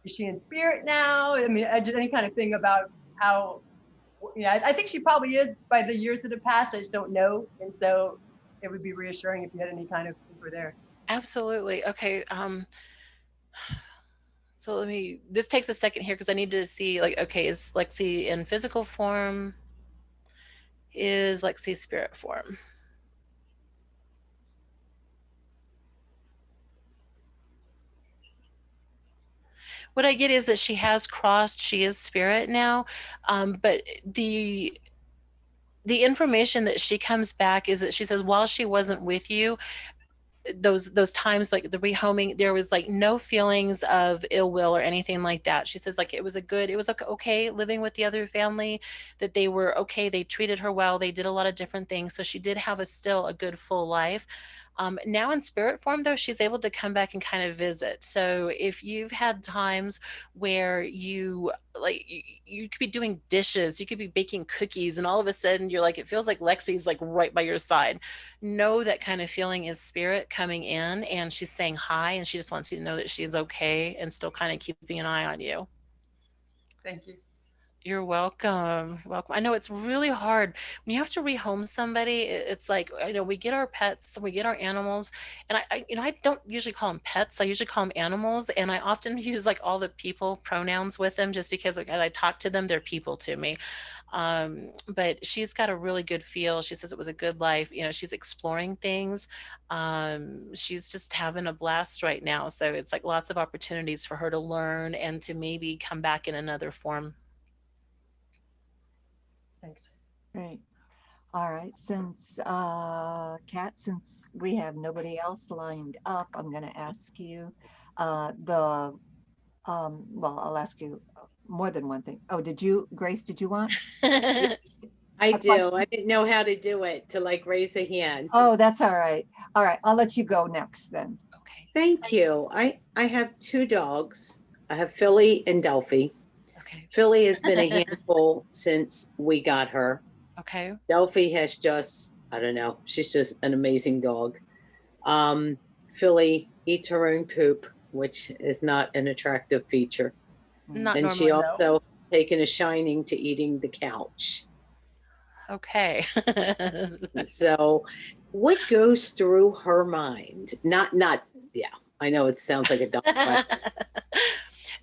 is she in spirit now? I mean, just any kind of thing about how, I think she probably is by the years that have passed. I just don't know. And so it would be reassuring if you had any kind of info there. Absolutely. Okay. So this takes a second here because I need to see, like, okay, is Lexi in physical form? is Lexi's spirit form. What I get is that she has crossed, she is spirit now, but the information that she comes back is that she says while she wasn't with you, those times like the rehoming, there was like no feelings of ill will or anything like that. She says like it was okay living with the other family, that they were okay, they treated her well, they did a lot of different things, so she did have still a good full life. Now in spirit form though, she's able to come back and kind of visit. So if you've had times where you could be doing dishes, you could be baking cookies, and all of a sudden you're like, it feels like Lexi's like right by your side, know that kind of feeling is spirit coming in, and she's saying hi, and she just wants you to know that she's okay and still kind of keeping an eye on you. Thank you. You're welcome. Welcome. I know it's really hard when you have to rehome somebody. It's like, I know we get our pets, we get our animals, and I don't usually call them pets. I usually call them animals, and I often use like all the people pronouns with them just because like, as I talk to them, they're people to me. But she's got a really good feel. She says it was a good life. You know, she's exploring things. She's just having a blast right now. So it's like lots of opportunities for her to learn and to maybe come back in another form. Thanks. Great. All right. Since Kat, since we have nobody else lined up, I'm going to ask you the well, I'll ask you more than one thing. Oh, Grace, did you want I a do. I question? didn't know how to do it to like raise a hand. Oh, that's all right. All right. I'll let you go next then. Okay. Thank you. I have two dogs. I have Philly and Delphi. Okay. Philly has been a handful since we got her. Okay. Delphi has just, I don't know, she's just an amazing dog. Philly eats her own poop, which is not an attractive feature. Not And she normally, no. also taken a shining to eating the couch. Okay. So what goes through her mind? Not, yeah, I know it sounds like a dumb question.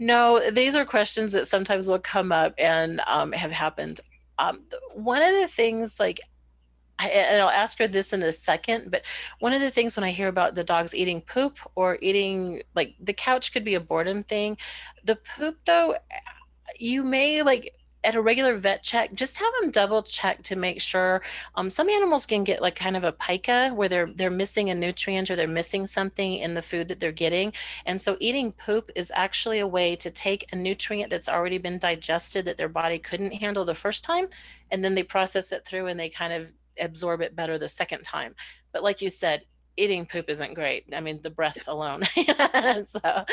No, these are questions that sometimes will come up and have happened. One of the things, like, and I'll ask her this in a second, but one of the things when I hear about the dogs eating poop or eating, like, the couch could be a boredom thing. The poop, though, you may like at a regular vet check, just have them double check to make sure. Some animals can get like kind of a pica where they're missing a nutrient or they're missing something in the food that they're getting. And so eating poop is actually a way to take a nutrient that's already been digested that their body couldn't handle the first time, and then they process it through and they kind of absorb it better the second time. But like you said, eating poop isn't great. I mean, the breath alone. So,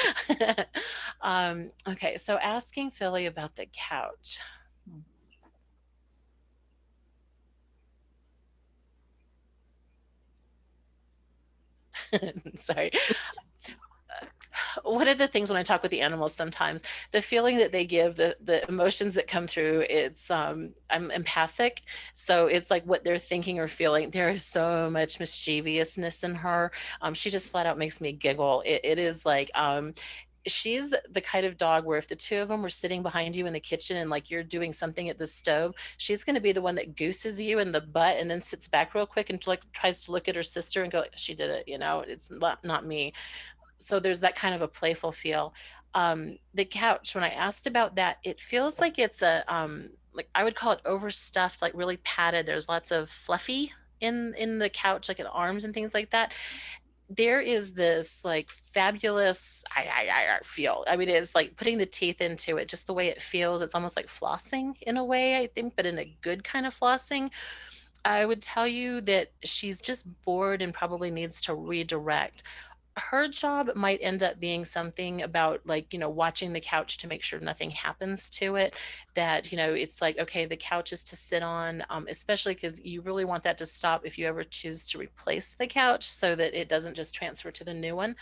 okay. So asking Philly about the couch. Sorry. One of the things when I talk with the animals, sometimes the feeling that they give, the emotions that come through, it's I'm empathic, so it's like what they're thinking or feeling. There is so much mischievousness in her. She just flat out makes me giggle. It is like she's the kind of dog where if the two of them were sitting behind you in the kitchen and like you're doing something at the stove, she's going to be the one that gooses you in the butt and then sits back real quick and like tries to look at her sister and go, she did it, you know, it's not me. So there's that kind of a playful feel. The couch, when I asked about that, it feels like it's a like I would call it overstuffed, like really padded. There's lots of fluffy in the couch, like in the arms and things like that. There is this like fabulous I feel. I mean, it's like putting the teeth into it, just the way it feels. It's almost like flossing in a way, I think, but in a good kind of flossing. I would tell you that she's just bored and probably needs to redirect. Her job might end up being something about like, you know, watching the couch to make sure nothing happens to it. That, you know, it's like, okay, the couch is to sit on, especially because you really want that to stop if you ever choose to replace the couch so that it doesn't just transfer to the new one.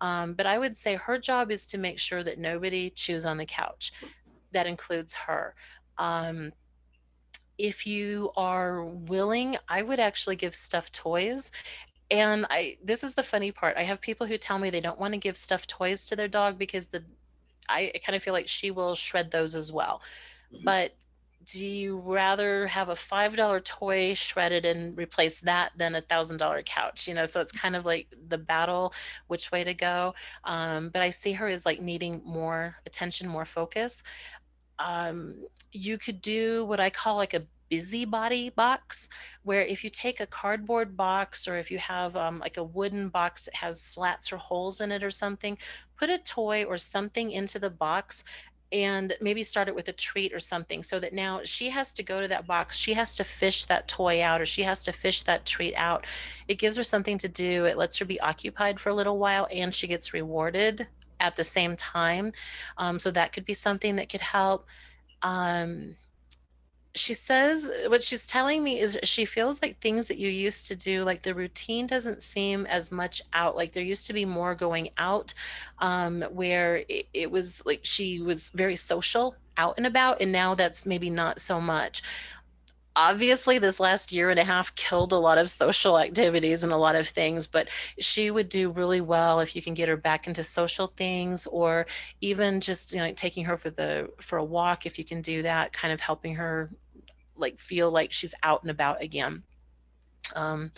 But I would say her job is to make sure that nobody chews on the couch. That includes her. Um, if you are willing, I would actually give stuffed toys. And this is the funny part. I have people who tell me they don't want to give stuffed toys to their dog because I kind of feel like she will shred those as well. But do you rather have a $5 toy shredded and replace that than $1,000 couch? You know, so it's kind of like the battle, which way to go. But I see her as like needing more attention, more focus. um, you could do what I call like a busybody box, where if you take a cardboard box, or if you have like a wooden box that has slats or holes in it or something, put a toy or something into the box, and maybe start it with a treat or something, so that now she has to go to that box, she has to fish that toy out, or she has to fish that treat out. It gives her something to do, it lets her be occupied for a little while, and she gets rewarded at the same time. So that could be something that could help. um, she says what she's telling me is she feels like things that you used to do, like the routine doesn't seem as much out. Like there used to be more going out, where it was like she was very social out and about, and now that's maybe not so much. Obviously this last year and a half killed a lot of social activities and a lot of things, but she would do really well if you can get her back into social things, or even just, you know, taking her for a walk, if you can do that, kind of helping her like feel like she's out and about again. um,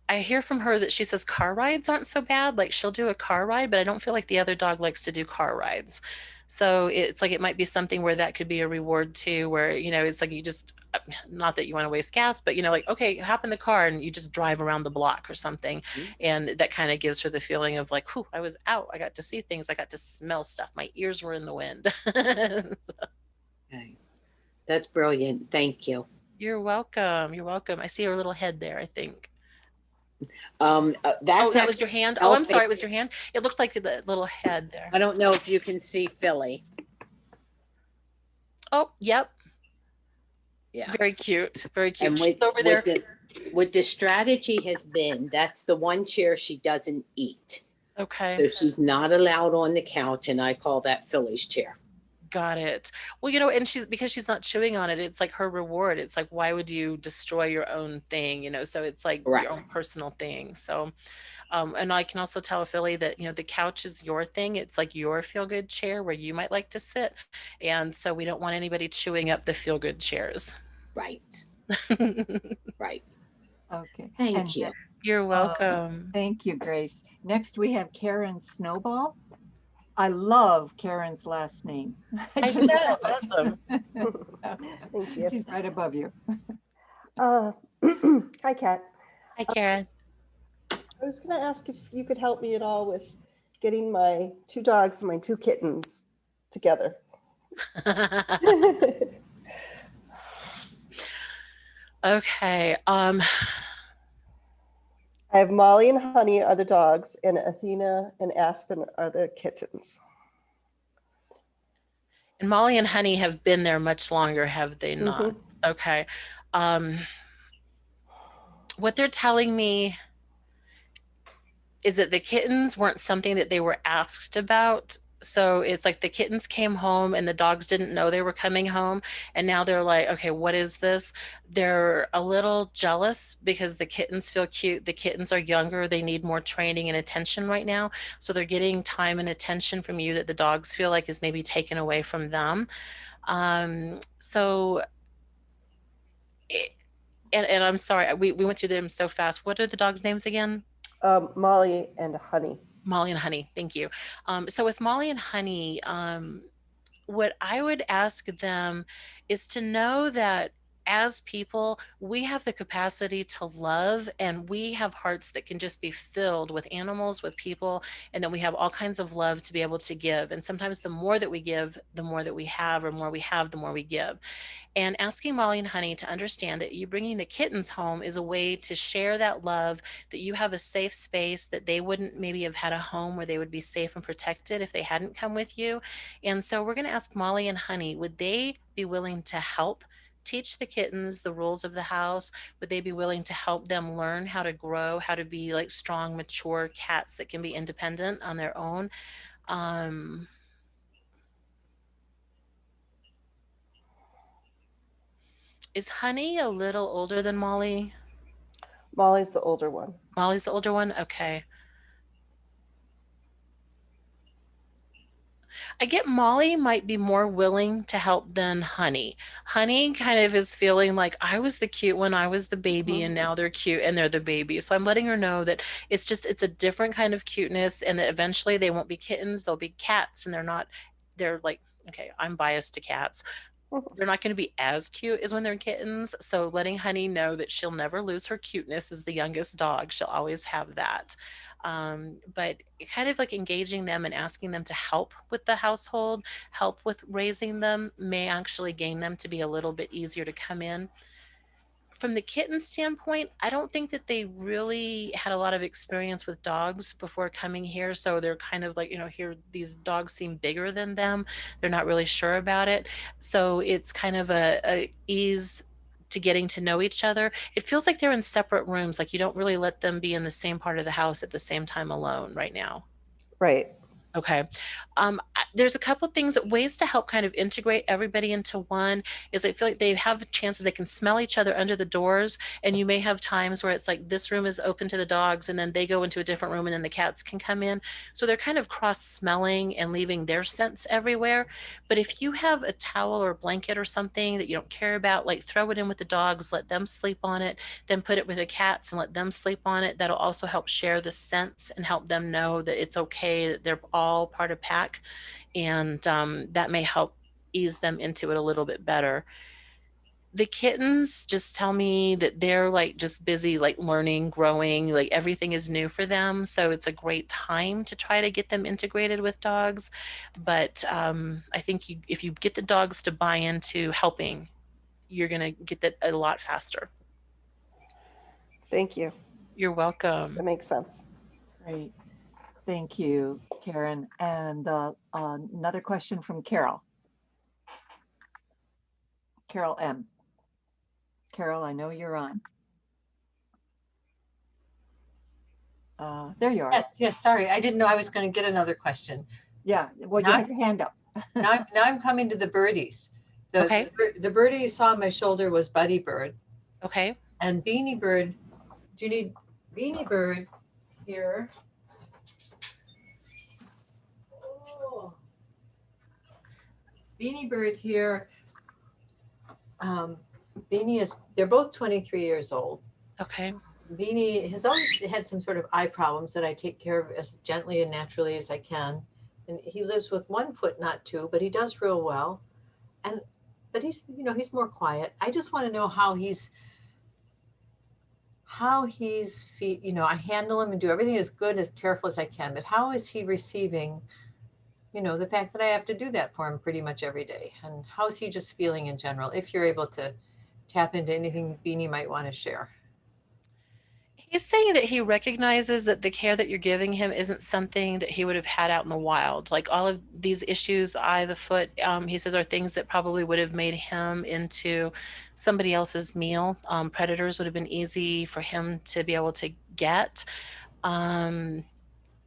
I hear from her that she says car rides aren't so bad. Like she'll do a car ride, but I don't feel like the other dog likes to do car rides. So it's like it might be something where that could be a reward too, where, you know, it's like you just, not that you want to waste gas, but, you know, like, okay, hop in the car and you just drive around the block or something. Mhm. And that kind of gives her the feeling of like, whew, I was out. I got to see things. I got to smell stuff. My ears were in the wind. Okay. That's brilliant. Thank you. You're welcome. You're welcome. I see her little head there, I think. Um, Oh, that's that was your actually hand? Oh, I'm self. sorry, it was your hand? It looked like the little head there. I don't know if you can see Philly. Oh, yep. Yeah. Very cute. Very cute. And She's over there. what the strategy has been, that's the one chair she doesn't eat. Okay, So she's not allowed on the couch, and I call that Philly's chair. got it. Well, you know, and because she's not chewing on it, it's like her reward. It's like, why would you destroy your own thing? You know, so it's like Correct. your own personal thing. So, and I can also tell Philly that, you know, the couch is your thing. It's like your feel good chair where you might like to sit. And so we don't want anybody chewing up the feel good chairs. Right. Right. Okay. Thank And you. You're welcome. thank you, Grace. Next, we have Karen Snowball. I love Karen's last name. I just know, love that's it. awesome. Thank you. She's right above you. Uh, Hi, Kat. Hi, Karen. I was going to ask if you could help me at all with getting my 2 dogs and my 2 kittens together. Okay. I have Molly and Honey are the dogs, and Athena and Aspen are the kittens. And Molly and Honey have been there much longer, have they not? Okay. What they're telling me is that the kittens weren't something that they were asked about. So it's like the kittens came home and the dogs didn't know they were coming home. And now they're like, okay, what is this? They're a little jealous because the kittens feel cute. The kittens are younger. They need more training and attention right now. So they're getting time and attention from you that the dogs feel like is maybe taken away from them. So, and I'm sorry, we went through them so fast. What are the dogs' names again? Molly and Honey. Molly and Honey. Thank you. So with Molly and Honey, what I would ask them is to know that as people, we have the capacity to love, and we have hearts that can just be filled with animals, with people, and then we have all kinds of love to be able to give. And sometimes the more that we give, the more that we have, or more we have, the more we give. And asking Molly and Honey to understand that you bringing the kittens home is a way to share that love, that you have a safe space, that they wouldn't maybe have had a home where they would be safe and protected if they hadn't come with you. And so we're going to ask Molly and Honey, would they be willing to help teach the kittens the rules of the house? Would they be willing to help them learn how to grow, how to be like strong, mature cats that can be independent on their own? Is Honey a little older than Molly? Molly's the older one. Molly's the older one? Okay. I get Molly might be more willing to help than Honey. Honey kind of is feeling like I was the cute one, I was the baby, and now they're cute and they're the baby. So I'm letting her know that it's a different kind of cuteness, and that eventually they won't be kittens, they'll be cats, and they're like, okay, I'm biased to cats. They're not going to be as cute as when they're kittens. So letting Honey know that she'll never lose her cuteness as the youngest dog. She'll always have that. But kind of like engaging them and asking them to help with the household, help with raising them, may actually gain them to be a little bit easier to come in. From the kitten standpoint, I don't think that they really had a lot of experience with dogs before coming here. So they're kind of like, here, these dogs seem bigger than them. They're not really sure about it. So it's kind of a ease to getting to know each other. It feels like they're in separate rooms. Like you don't really let them be in the same part of the house at the same time alone right now. Right. Okay. There's a couple of things, ways to help kind of integrate everybody into one is I feel like they have chances they can smell each other under the doors. And you may have times where it's like this room is open to the dogs and then they go into a different room and then the cats can come in. So they're kind of cross smelling and leaving their scents everywhere. But if you have a towel or a blanket or something that you don't care about, like throw it in with the dogs, let them sleep on it, then put it with the cats and let them sleep on it. That'll also help share the scents and help them know that it's okay, that they're all part of pack, and that may help ease them into it a little bit better. The kittens just tell me that they're like just busy, like learning, growing, like everything is new for them, so it's a great time to try to get them integrated with dogs. But I think if you get the dogs to buy into helping, you're going to get that a lot faster. Thank you. You're welcome. That makes sense. Great. Thank you, Karen. And another question from Carol. Carol M. Carol, I know you're on. There you are. Yes, sorry. I didn't know I was going to get another question. Yeah, well, you have your hand up. Now I'm coming to the birdies. Okay. The birdie you saw on my shoulder was Buddy Bird. Okay. And Beanie Bird, do you need Beanie Bird here? Oh. Beanie Bird here. Beanie they're both 23 years old. Okay. Beanie has always had some sort of eye problems that I take care of as gently and naturally as I can. And he lives with 1 foot, not 2, but he does real well. But he's more quiet. I just want to know how he's I handle him and do everything as good, as careful as I can. But how is he receiving, the fact that I have to do that for him pretty much every day? And how is he just feeling in general? If you're able to tap into anything Beanie might want to share. He's saying that he recognizes that the care that you're giving him isn't something that he would have had out in the wild. Like all of these issues, the eye, the foot, he says are things that probably would have made him into somebody else's meal. Predators would have been easy for him to be able to get.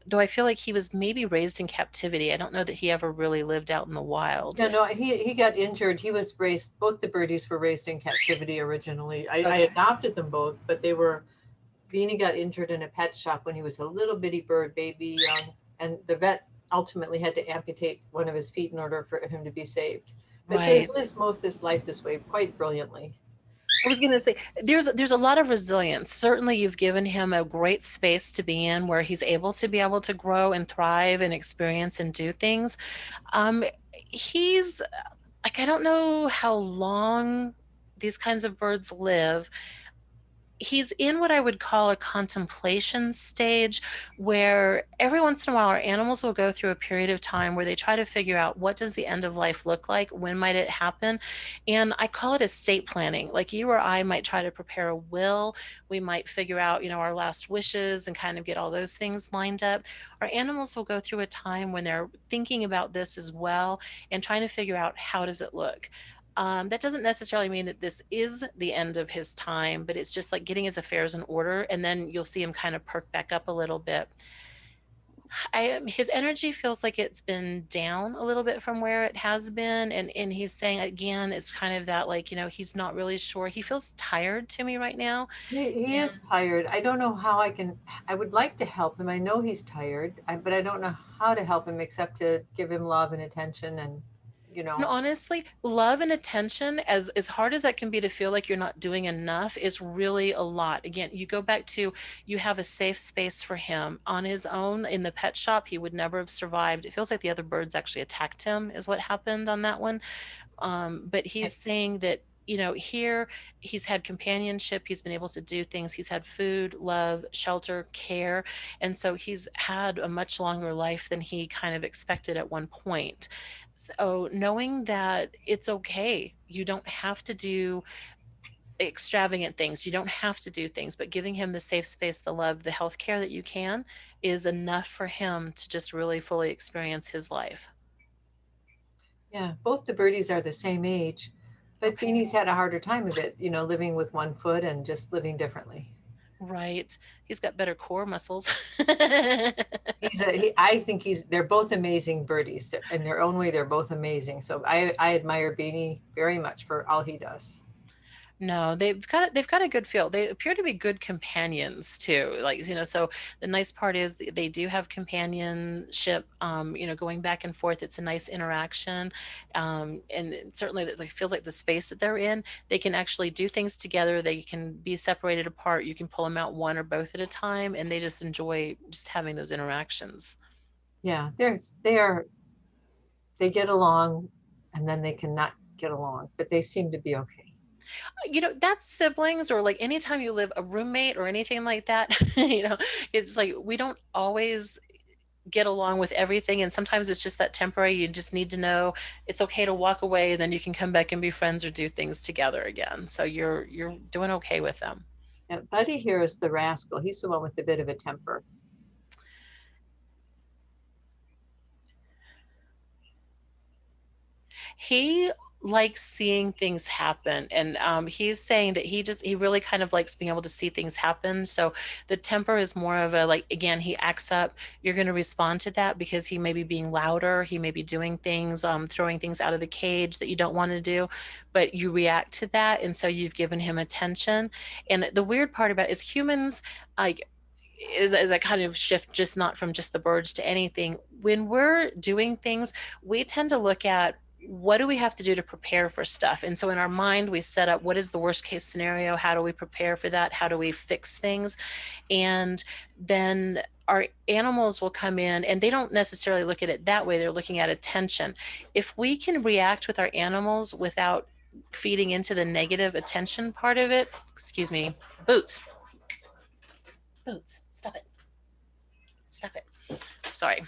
Though I feel like he was maybe raised in captivity. I don't know that he ever really lived out in the wild. No, he got injured. He was raised, both the birdies were raised in captivity originally. I Okay. adopted them both, but Beanie got injured in a pet shop when he was a little bitty bird, baby young, and the vet ultimately had to amputate one of his feet in order for him to be saved. But so he Right. lives most of his life this way quite brilliantly. I was going to say there's a lot of resilience. Certainly you've given him a great space to be in where he's able to grow and thrive and experience and do things. He's like, I don't know how long these kinds of birds live. He's in what I would call a contemplation stage, where every once in a while our animals will go through a period of time where they try to figure out, what does the end of life look like? When might it happen? And I call it estate planning. Like you or I might try to prepare a will. We might figure out, our last wishes and kind of get all those things lined up. Our animals will go through a time when they're thinking about this as well and trying to figure out, how does it look? That doesn't necessarily mean that this is the end of his time, but it's just like getting his affairs in order. And then you'll see him kind of perk back up a little bit. His energy feels like it's been down a little bit from where it has been. And he's saying again, it's kind of that, like, he's not really sure. He feels tired to me right now. He is tired. I don't know how I would like to help him. I know he's tired, but I don't know how to help him except to give him love and attention and, And honestly, love and attention, as hard as that can be to feel like you're not doing enough, is really a lot. Again, you go back to, you have a safe space for him. On his own in the pet shop, he would never have survived. It feels like the other birds actually attacked him, is what happened on that one. But he's saying that, here he's had companionship, he's been able to do things, he's had food, love, shelter, care. And so he's had a much longer life than he kind of expected at one point. So knowing that it's okay, you don't have to do extravagant things, you don't have to do things, but giving him the safe space, the love, the health care that you can is enough for him to just really fully experience his life. Yeah, both the birdies are the same age, but Okay. Beanie's had a harder time of it, living with one foot and just living differently. Right. He's got better core muscles. I think they're both amazing birdies. In their own way, they're both amazing. So I admire Beanie very much for all he does. No, they've got a good feel. They appear to be good companions too. Like, so the nice part is they do have companionship, going back and forth. It's a nice interaction. And certainly it feels like the space that they're in, they can actually do things together. They can be separated apart. You can pull them out one or both at a time, and they just enjoy just having those interactions. Yeah, they get along, and then they cannot get along, but they seem to be okay. That's siblings, or like anytime you live a roommate or anything like that. It's like we don't always get along with everything, and sometimes it's just that temporary. You just need to know it's okay to walk away, and then you can come back and be friends or do things together again. So you're doing okay with them. Yeah, Buddy here is the rascal. He's the one with a bit of a temper. He likes seeing things happen, and he's saying that he really kind of likes being able to see things happen. So the temper is more of a, like, again, he acts up, you're going to respond to that because he may be being louder, he may be doing things, throwing things out of the cage that you don't want to do, but you react to that, and so you've given him attention. And the weird part about it is humans, like, is a kind of shift, just not from just the birds to anything. When we're doing things, we tend to look at, what do we have to do to prepare for stuff? And so in our mind, we set up, what is the worst case scenario? How do we prepare for that? How do we fix things? And then our animals will come in, and they don't necessarily look at it that way. They're looking at attention. If we can react with our animals without feeding into the negative attention part of it, excuse me, Boots, stop it. Stop it. Sorry.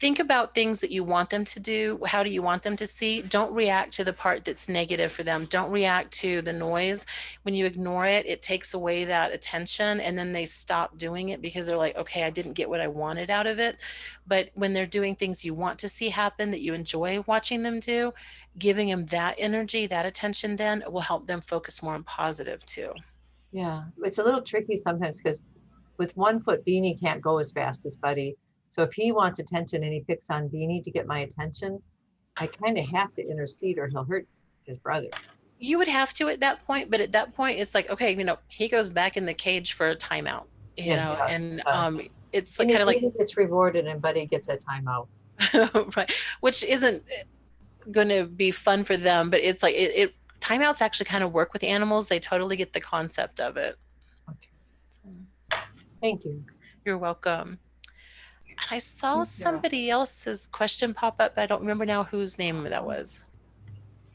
Think about things that you want them to do. How do you want them to see? Don't react to the part that's negative for them. Don't react to the noise. When you ignore it, it takes away that attention, and then they stop doing it because they're like, okay, I didn't get what I wanted out of it. But when they're doing things you want to see happen, that you enjoy watching them do, giving them that energy, that attention, then will help them focus more on positive too. Yeah, it's a little tricky sometimes because with 1 foot, Beanie can't go as fast as Buddy. So if he wants attention and he picks on Beanie to get my attention, I kind of have to intercede or he'll hurt his brother. You would have to at that point, but at that point, it's like, okay, he goes back in the cage for a timeout, and it's like, kind of like, Beanie gets rewarded and Buddy gets a timeout. right, which isn't going to be fun for them, but it's like timeouts actually kind of work with animals. They totally get the concept of it. Okay. Thank you. You're welcome. I saw somebody else's question pop up, but I don't remember now whose name that was.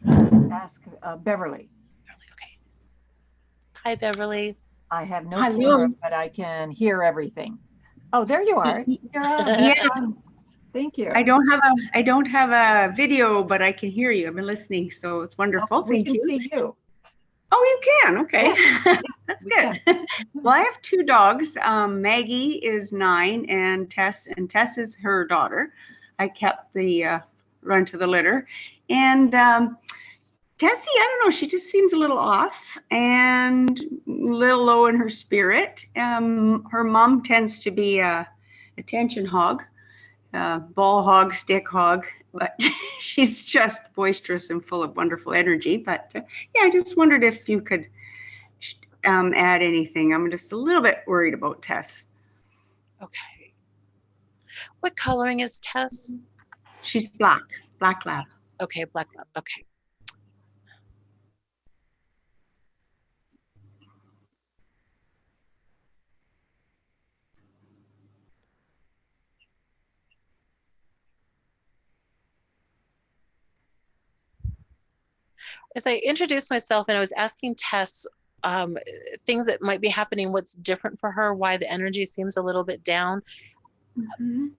Ask Beverly. Okay. Hi, Beverly. I have no camera, but I can hear everything. Oh, there you are. You're on. Yeah. Thank you. I don't have a video, but I can hear you. I've been listening, so it's wonderful. We Thank can you. see you. Oh, you can. Okay. Yeah. That's good. Well, I have 2 dogs. Maggie is 9 and Tess is her daughter. I kept the run to the litter. And Tessie, I don't know. She just seems a little off and a little low in her spirit. Her mom tends to be a attention hog, ball hog, stick hog, but she's just boisterous and full of wonderful energy. But yeah, I just wondered if you could add anything. I'm just a little bit worried about Tess. Okay. What coloring is Tess? She's black lab. Okay, black lab. Okay. As I introduced myself and I was asking Tess things that might be happening, what's different for her, why the energy seems a little bit down. Mm-hmm.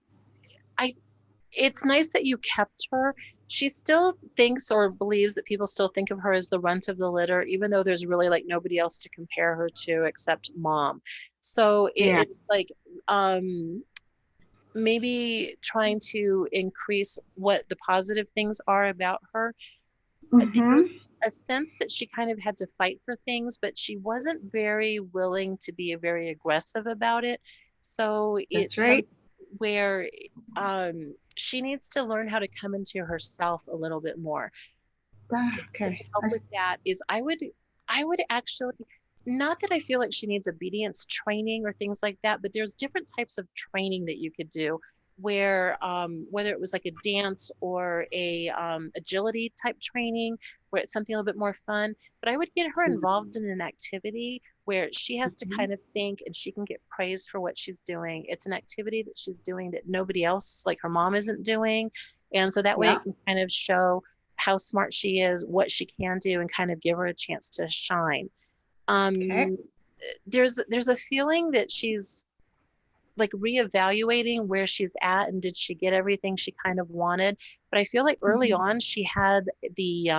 It's nice that you kept her. She still thinks or believes that people still think of her as the runt of the litter, even though there's really like nobody else to compare her to except mom. So it's like maybe trying to increase what the positive things are about her. I think there was a sense that she kind of had to fight for things, but she wasn't very willing to be very aggressive about it. So it's right. Where she needs to learn how to come into herself a little bit more. Okay. To help with that is I would actually, not that I feel like she needs obedience training or things like that, but there's different types of training that you could do where whether it was like a dance or a agility type training where it's something a little bit more fun, but I would get her involved in an activity where she has to kind of think and she can get praised for what she's doing. It's an activity that she's doing that nobody else, like her mom, isn't doing. And so that way it can kind of show how smart she is, what she can do, and kind of give her a chance to shine. There's a feeling that she's like reevaluating where she's at and did she get everything she kind of wanted. But I feel like early on she had the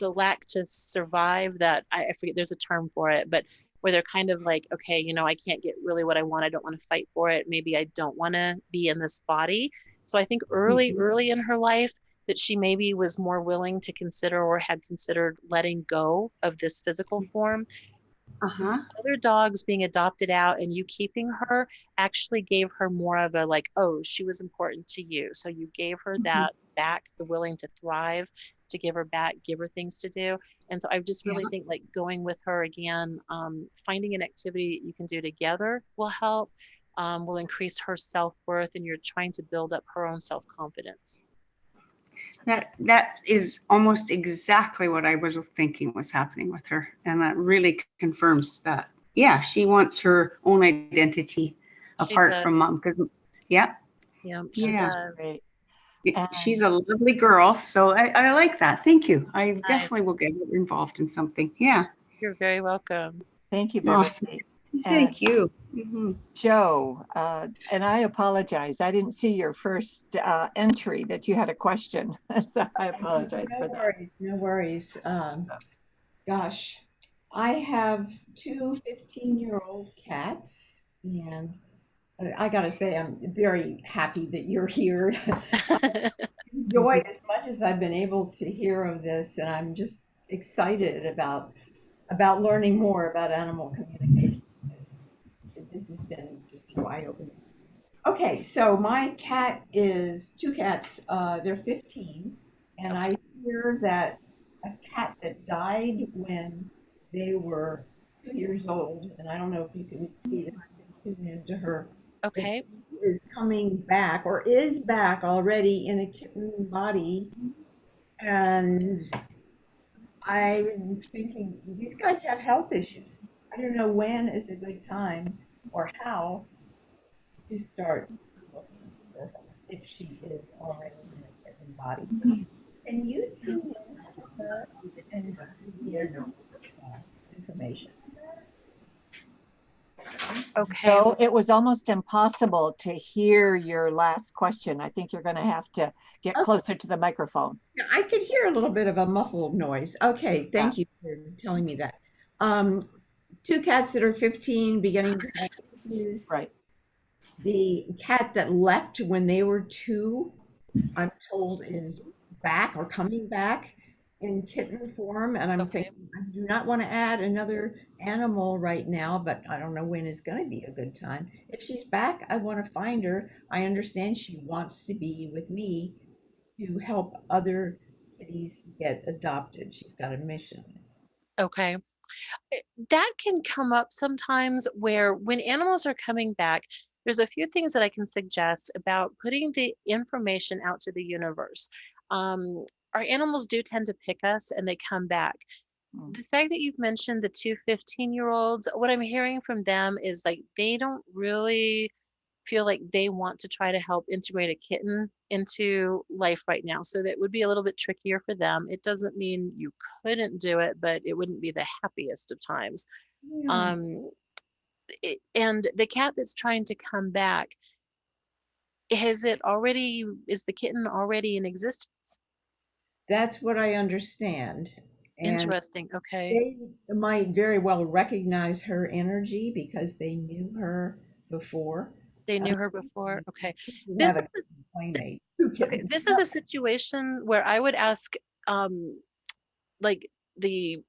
lack to survive, that I forget, there's a term for it, but where they're kind of like, okay, you know, I can't get really what I want. I don't want to fight for it. Maybe I don't want to be in this body. So I think early in her life that she maybe was more willing to consider or had considered letting go of this physical form. Other dogs being adopted out and you keeping her actually gave her more of a like, oh, she was important to you. So you gave her that back, the willing to thrive, to give her back, give her things to do. And so I just really think like going with her again, finding an activity you can do together will help, will increase her self-worth, and you're trying to build up her own self-confidence. That is almost exactly what I was thinking was happening with her. And that really confirms that, yeah, she wants her own identity apart from mom. Yeah, she does. Great. She's a lovely girl. So I like that. Thank you. I definitely will get involved in something. Yeah. You're very welcome. Thank you, Beverly. Awesome. Thank you. Joe, and I apologize. I didn't see your first entry that you had a question. So I apologize for that. No worries. Gosh, I have two 15-year-old cats, and I gotta say, I'm very happy that you're here. Enjoy as much as I've been able to hear of this, and I'm just excited about learning more about animal communication. This has been just so eye-opening. Okay, so my cat is two cats. They're 15, and I hear that a cat that died when they were 2 years old, and I don't know if you can see if I can tune into her. Okay. Is coming back or is back already in a kitten body, and I'm thinking these guys have health issues. I don't know when is a good time or how to start looking for her if she is already in a kitten body. Can you tune in to her and give information? Okay. So it was almost impossible to hear your last question. I think you're going to have to get closer to the microphone. Yeah, I could hear a little bit of a muffled noise. Okay, thank you for telling me that. Two cats that are 15, beginning to have issues. Right. The cat that left when they were 2, I'm told, is back or coming back in kitten form. And I'm Okay. thinking, I do not want to add another animal right now, but I don't know when is going to be a good time. If she's back, I want to find her. I understand she wants to be with me to help other kitties get adopted. She's got a mission. Okay. That can come up sometimes where when animals are coming back, there's a few things that I can suggest about putting the information out to the universe. Um, our animals do tend to pick us and they come back. Mm. The fact that you've mentioned the two 15-year-olds, what I'm hearing from them is like they don't really feel like they want to try to help integrate a kitten into life right now. So that would be a little bit trickier for them. It doesn't mean you couldn't do it, but it wouldn't be the happiest of times. Yeah, Um, and the cat that's trying to come back, is the kitten already in existence? that's what I understand. And Interesting. Okay. they might very well recognize her energy because they knew her before. They And knew her before. Okay. we This have a is a playmate, two okay. kittens. This is a situation where I would ask, um, like the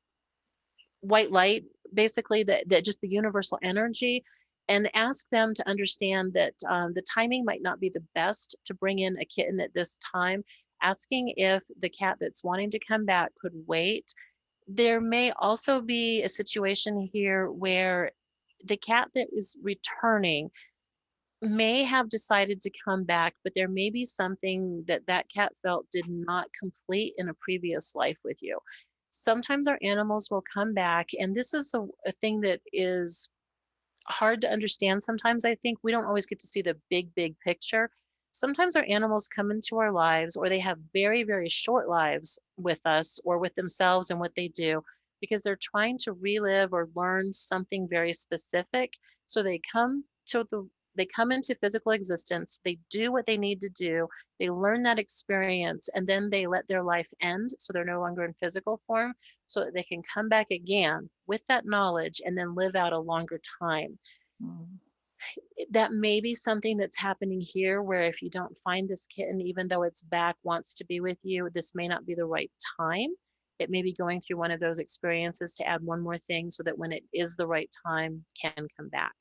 white light, basically that just the universal energy, and ask them to understand that the timing might not be the best to bring in a kitten at this time. Asking if the cat that's wanting to come back could wait. There may also be a situation here where the cat that is returning may have decided to come back, but there may be something that that cat felt did not complete in a previous life with you. Sometimes our animals will come back, and this is a thing that is hard to understand. Sometimes I think we don't always get to see the big picture. Sometimes our animals come into our lives, or they have very short lives with us or with themselves and what they do because they're trying to relive or learn something very specific. So they come into physical existence, they do what they need to do, they learn that experience, and then they let their life end. So they're no longer in physical form, so that they can come back again with that knowledge and then live out a longer time. Mm. That may be something that's happening here, where if you don't find this kitten, even though it's back, wants to be with you, this may not be the right time. It may be going through one of those experiences to add one more thing so that when it is the right time, can come back.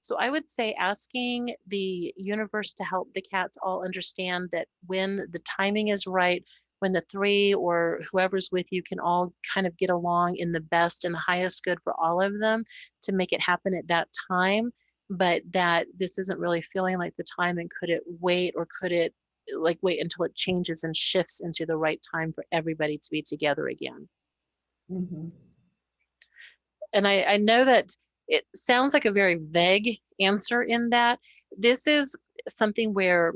So I would say asking the universe to help the cats all understand that when the timing is right, when the three or whoever's with you can all kind of get along in the best and the highest good for all of them, to make it happen at that time, but that this isn't really feeling like the time, and could it wait, or could it like wait until it changes and shifts into the right time for everybody to be together again. Hmm. And I know that it sounds like a very vague answer in that this is something where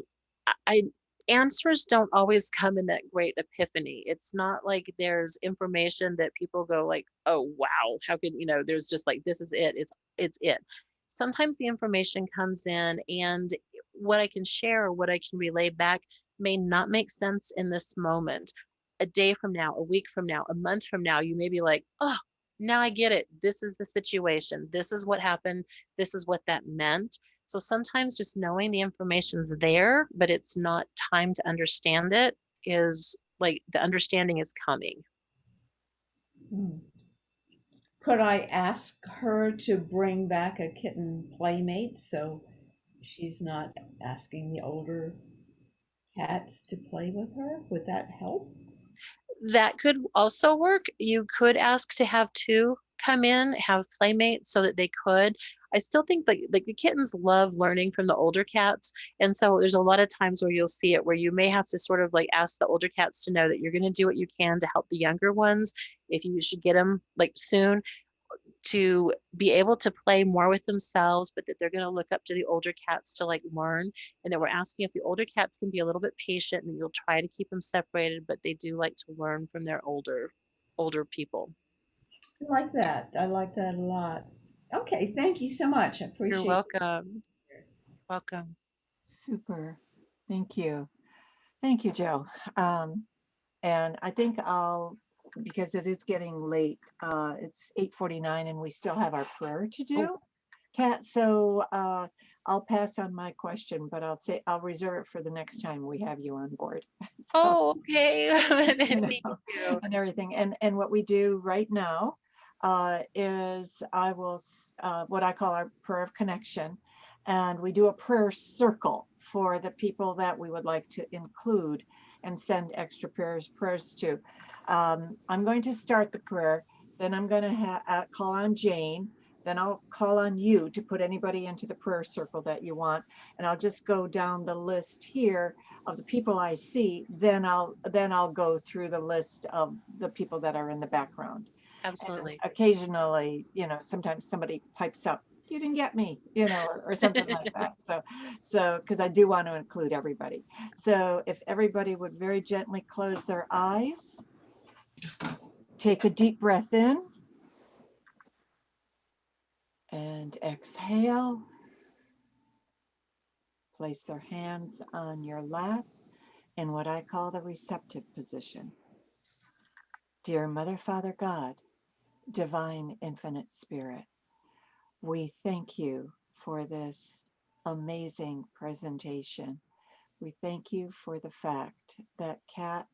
I answers don't always come in that great epiphany. It's not like there's information that people go like, oh wow, how can there's just like this is it. It's it. Sometimes the information comes in, and what I can share or what I can relay back may not make sense in this moment. A day from now, a week from now, a month from now, you may be like, oh, now I get it. This is the situation. This is what happened. This is what that meant. So sometimes just knowing the information's there, but it's not time to understand it, is like the understanding is coming. Could I ask her to bring back a kitten playmate so she's not asking the older cats to play with her? Would that help? That could also work. You could ask to have two come in, have playmates so that they could. I still think like the kittens love learning from the older cats. And so there's a lot of times where you'll see it where you may have to sort of like ask the older cats to know that you're going to do what you can to help the younger ones if you should get them like soon, to be able to play more with themselves, but that they're going to look up to the older cats to like learn. And that we're asking if the older cats can be a little bit patient, and you'll try to keep them separated, but they do like to learn from their older people. I like that. I like that a lot. Okay, thank you so much. I You're appreciate welcome. Welcome. Super. Thank you. Thank you, Joe. Um, and I think because it is getting late, it's 8:49 and we still have our prayer to Oh, do. Kat, so I'll pass on my question, but I'll reserve it for the next time we have you on board. So, Oh, okay. you Thank know, you. and everything. And what we do right now is I will what I call our prayer of connection, and we do a prayer circle for the people that we would like to include and send extra prayers to. I'm going to start the prayer, then I'm going to call on Jane. Then I'll call on you to put anybody into the prayer circle that you want. And I'll just go down the list here of the people I see. Then I'll go through the list of the people that are in the background. Absolutely. And occasionally, sometimes somebody pipes up, you didn't get me, or something like that. So, because I do want to include everybody. So if everybody would very gently close their eyes, take a deep breath in, and exhale. Place their hands on your lap in what I call the receptive position. Dear Mother, Father, God, Divine Infinite Spirit, we thank you for this amazing presentation. We thank you for the fact that Kat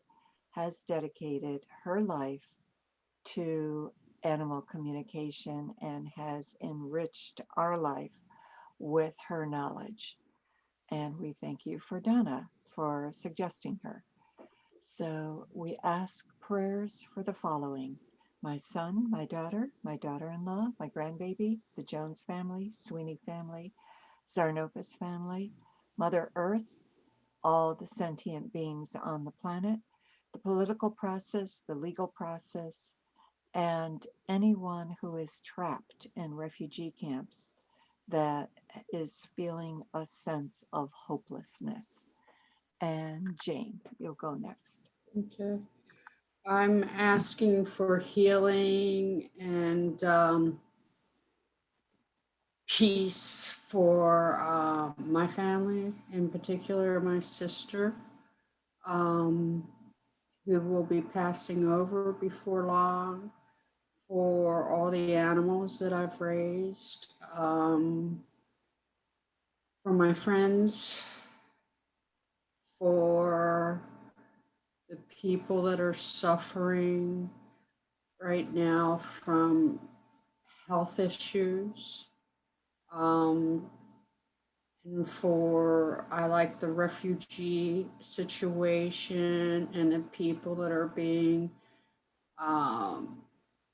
has dedicated her life to animal communication and has enriched our life with her knowledge. And we thank you for Donna for suggesting her. So we ask prayers for the following: my son, my daughter-in-law, my grandbaby, the Jones family, Sweeney family, Zarnopus family, Mother Earth, all the sentient beings on the planet, the political process, the legal process, and anyone who is trapped in refugee camps that is feeling a sense of hopelessness. And Jane, you'll go next. Okay. I'm asking for healing and peace for my family, in particular my sister, who will be passing over before long, for all the animals that I've raised, for my friends, for the people that are suffering right now from health issues. And for, I like the refugee situation and the people that are being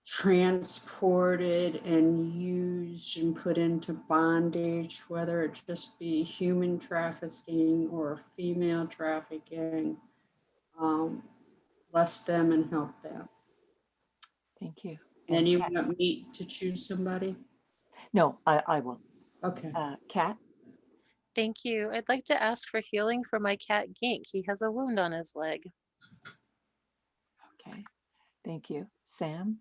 transported and used and put into bondage, whether it just be human trafficking or female trafficking. Bless them and help them. Thank you. Then And you Kat. want me to choose somebody? No, I will. Okay. Kat. Thank you. I'd like to ask for healing for my cat Gink. He has a wound on his leg. Okay. Thank you. Sam.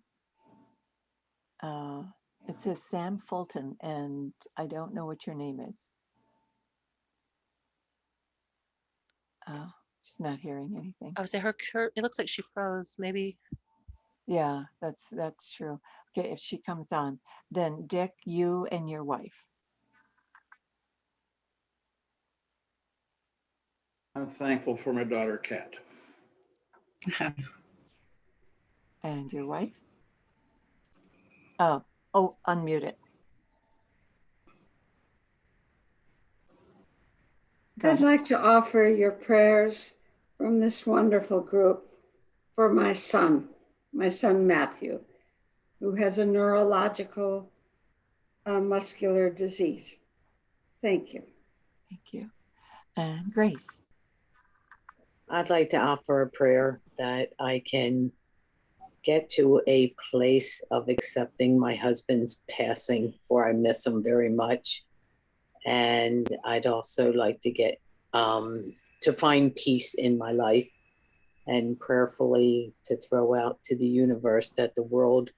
It says Sam Fulton, and I don't know what your name is. She's not hearing anything. I would say it looks like she froze. Maybe. Yeah, that's true. Okay, if she comes on, then Dick, you and your wife. I'm thankful for my daughter, Kat. And your wife? Oh, unmute it. I'd like to offer your prayers from this wonderful group for my son Matthew, who has a neurological muscular disease. Thank you. Thank you. And Grace. I'd like to offer a prayer that I can get to a place of accepting my husband's passing, for I miss him very much. And I'd also like to get to find peace in my life, and prayerfully to throw out to the universe that the world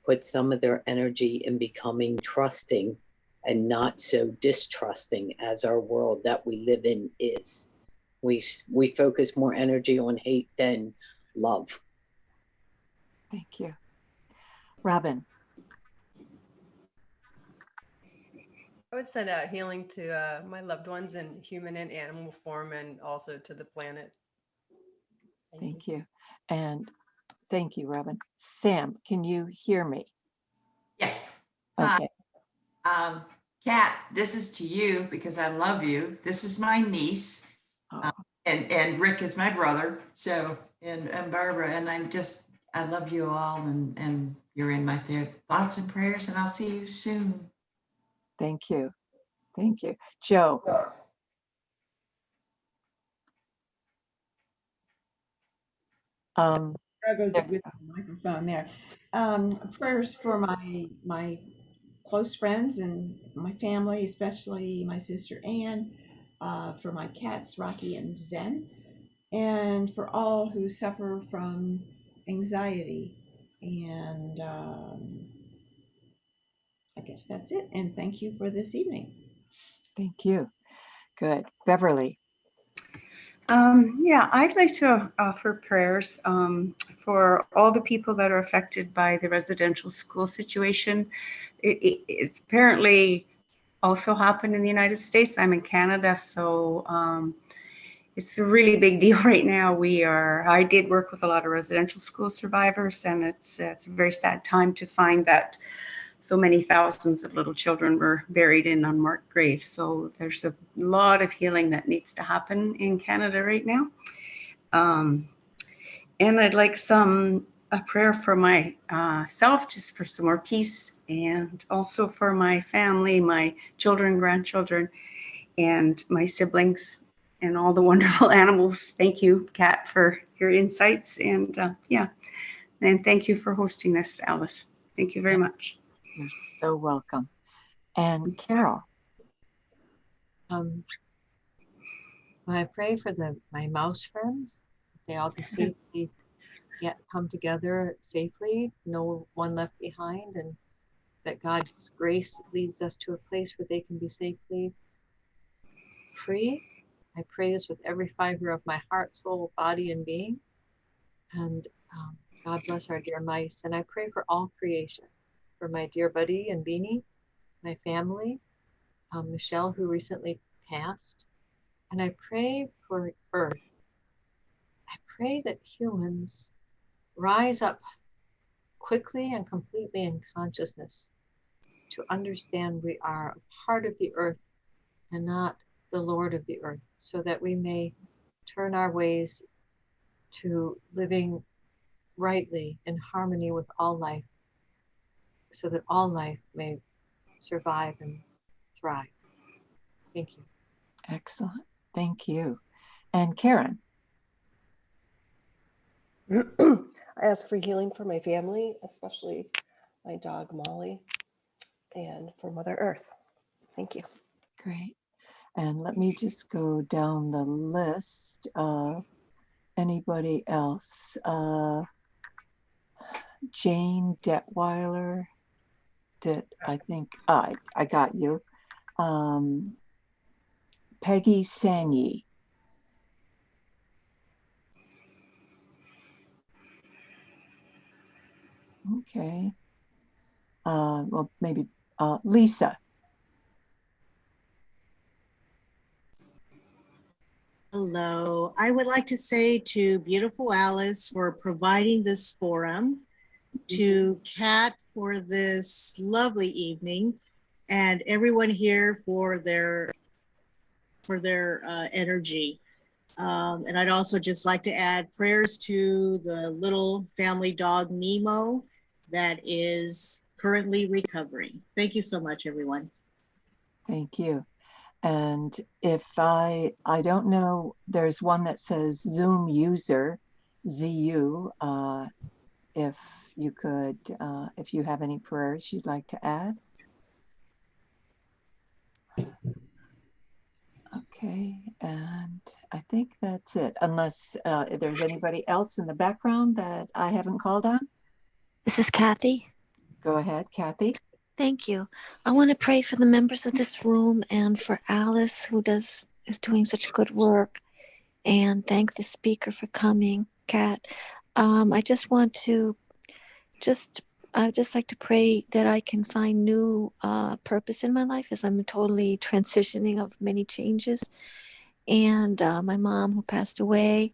put some of their energy in becoming trusting and not so distrusting as our world that we live in is. We focus more energy on hate than love. Thank you. Robin. I would send out healing to my loved ones in human and animal form, and also to the planet. Thank you. And thank you, Robin. Sam, can you hear me? Yes. Okay. Kat, this is to you because I love you. This is my niece, Oh, and Rick is my brother. So, and Barbara, and I love you all, and you're in my thoughts and prayers, and I'll see you soon. thank you. Thank you. Joe. Struggled with the microphone there. Prayers for my close friends and my family, especially my sister Anne, for my cats Rocky and Zen, and for all who suffer from anxiety. And I guess that's it. And thank you for this evening. Thank you. Good. Beverly. Yeah, I'd like to offer prayers for all the people that are affected by the residential school situation. It's apparently also happened in the United States. I'm in Canada, so it's a really big deal right now. I did work with a lot of residential school survivors, and it's a very sad time to find that so many thousands of little children were buried in unmarked graves. So there's a lot of healing that needs to happen in Canada right now. And I'd like a prayer for myself, just for some more peace, and also for my family, my children, grandchildren, and my siblings, and all the wonderful animals. Thank you, Kat, for your insights. And yeah, and thank you for hosting this, Alice. Thank you very much. You're so welcome. And Carol. I pray for my mouse friends. They all be safely come together safely, no one left behind, and that God's grace leads us to a place where they can be safely free. I pray this with every fiber of my heart, soul, body, and being. And God bless our dear mice. And I pray for all creation, for my dear Buddy and Beanie, my family, Michelle, who recently passed. And I pray for Earth. I pray that humans rise up quickly and completely in consciousness to understand we are a part of the earth and not the Lord of the earth, so that we may turn our ways to living rightly in harmony with all life, so that all life may survive and thrive. Thank you. Excellent. Thank you. And Karen. I ask for healing for my family, especially my dog Molly, and for Mother Earth. Thank you. Great. And let me just go down the list. Anybody else? Jane Detweiler. I think I got you. Peggy Sanyi. Okay. Well, maybe Lisa. Hello. I would like to say to beautiful Alice for providing this forum, to Kat for this lovely evening, and everyone here for their energy. And I'd also just like to add prayers to the little family dog Nemo that is currently recovering. Thank you so much, everyone. Thank you. And if I don't know, there's one that says Zoom user, ZU. If you could, if you have any prayers you'd like to add. Okay, and I think that's it, unless if there's anybody else in the background that I haven't called on. This is Kathy. Go ahead, Kathy. Thank you. I want to pray for the members of this room and for Alice, who is doing such good work, and thank the speaker for coming, Kat. I just want to I would just like to pray that I can find new purpose in my life as I'm totally transitioning of many changes. And my mom who passed away,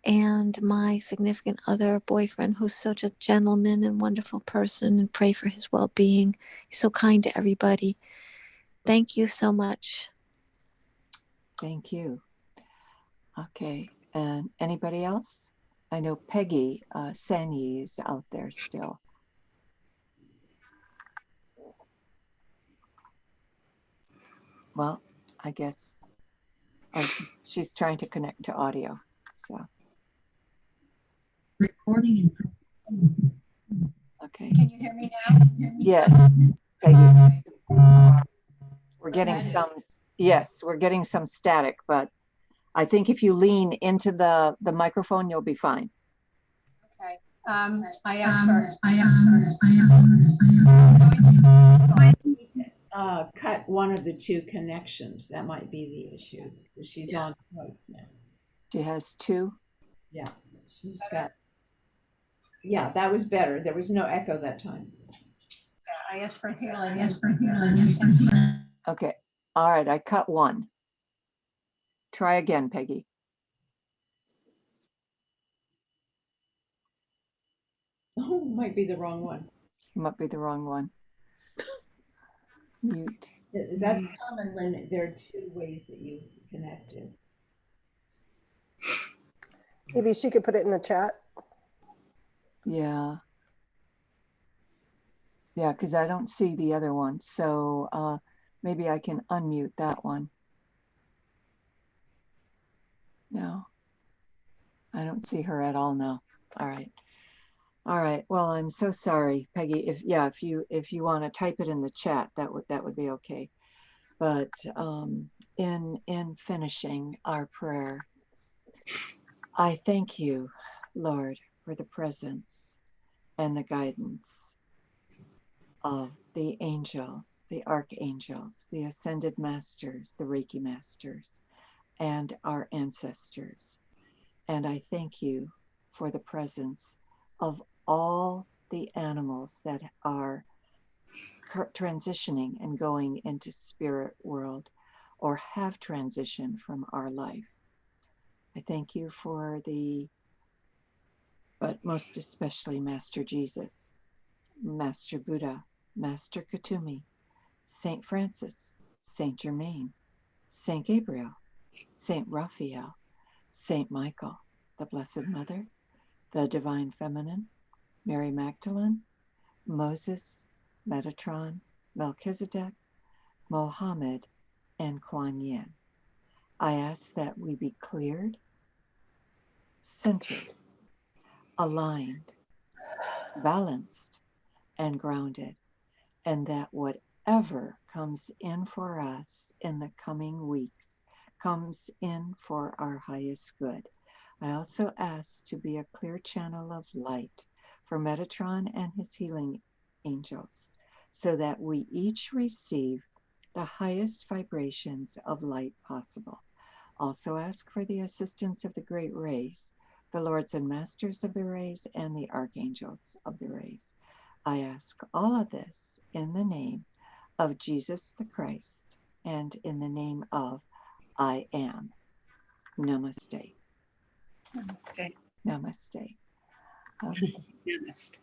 and my significant other boyfriend who's such a gentleman and wonderful person, and pray for his well-being. He's so kind to everybody. Thank you so much. Thank you. Okay, and anybody else? I know Peggy Sanyi is out there still. Well, I guess she's trying to connect to audio. So recording. Okay. Can you hear me now? Yes, Peggy. We're getting some. Yes, we're getting some static, but I think if you lean into the microphone, you'll be fine. Okay. I asked for. Cut one of the two connections. That might be the issue. She's on close now. She has two. Yeah, she's got. Yeah, that was better. There was no echo that time. I asked for healing. Okay. All right. I cut one. Try again, Peggy. Oh, might be the wrong one. Might be the wrong one. Mute. That's common when there are two ways that you connect it. Maybe she could put it in the chat. Yeah. Yeah, because I don't see the other one. So maybe I can unmute that one. No, I don't see her at all now. All right. All right. Well, I'm so sorry, Peggy. If you want to type it in the chat, that would be okay. But in finishing our prayer, I thank you, Lord, for the presence and the guidance of the angels, the archangels, the ascended masters, the Reiki masters, and our ancestors. And I thank you for the presence of all the animals that are transitioning and going into spirit world or have transitioned from our life. I thank you for but most especially Master Jesus, Master Buddha, Master Katumi, Saint Francis, Saint Germain, Saint Gabriel, Saint Raphael, Saint Michael, the Blessed Mother, the Divine Feminine, Mary Magdalene, Moses, Metatron, Melchizedek, Mohammed, and Kuan Yin. I ask that we be cleared, centered, aligned, balanced, and grounded, and that whatever comes in for us in the coming weeks comes in for our highest good. I also ask to be a clear channel of light for Metatron and his healing angels, so that we each receive the highest vibrations of light possible. Also ask for the assistance of the great rays, the lords and masters of the rays, and the archangels of the rays. I ask all of this in the name of Jesus the Christ and in the name of I am. Namaste. Namaste. Namaste. Namaste.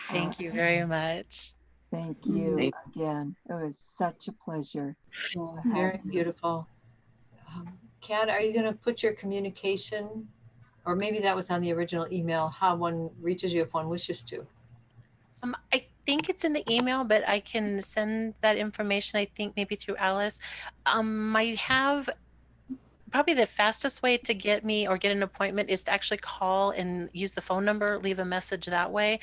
Thank you very much. Thank you again. It was such a pleasure. Very beautiful. Kat, are you going to put your communication, or maybe that was on the original email, how one reaches you if one wishes to? I think it's in the email, but I can send that information, I think maybe through Alice. I have probably the fastest way to get me or get an appointment is to actually call and use the phone number, leave a message that way.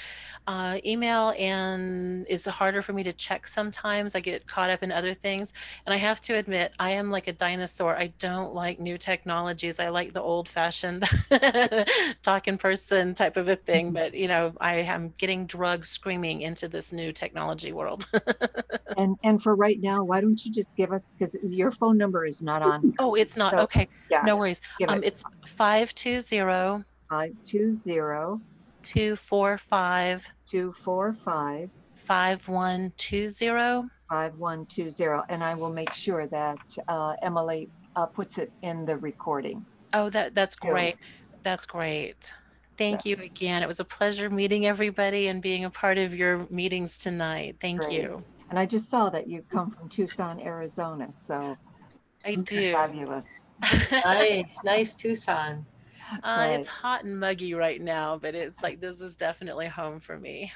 Email and is harder for me to check sometimes. I get caught up in other things. And I have to admit, I am like a dinosaur. I don't like new technologies. I like the old fashioned talk in person type of a thing. But, you know, I am getting drugged screaming into this new technology world. And for right now, why don't you just give us, because your phone number is not on here. Oh, it's not. So, okay. Yeah. No worries. Give it. It's 520 520 245 245 5120. 5120. And I will make sure that Emily puts it in the recording. Oh, that's too. great. That's great. Thank Yeah. you again. It was a pleasure meeting everybody and being a part of your meetings tonight. Thank Great. you. And I just saw that you come from Tucson, Arizona. So I do. fabulous. Nice, nice Tucson. Right. It's hot and muggy right now, but it's like this is definitely home for me.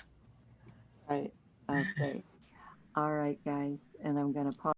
Right. Okay. All right, guys. And I'm going to pause.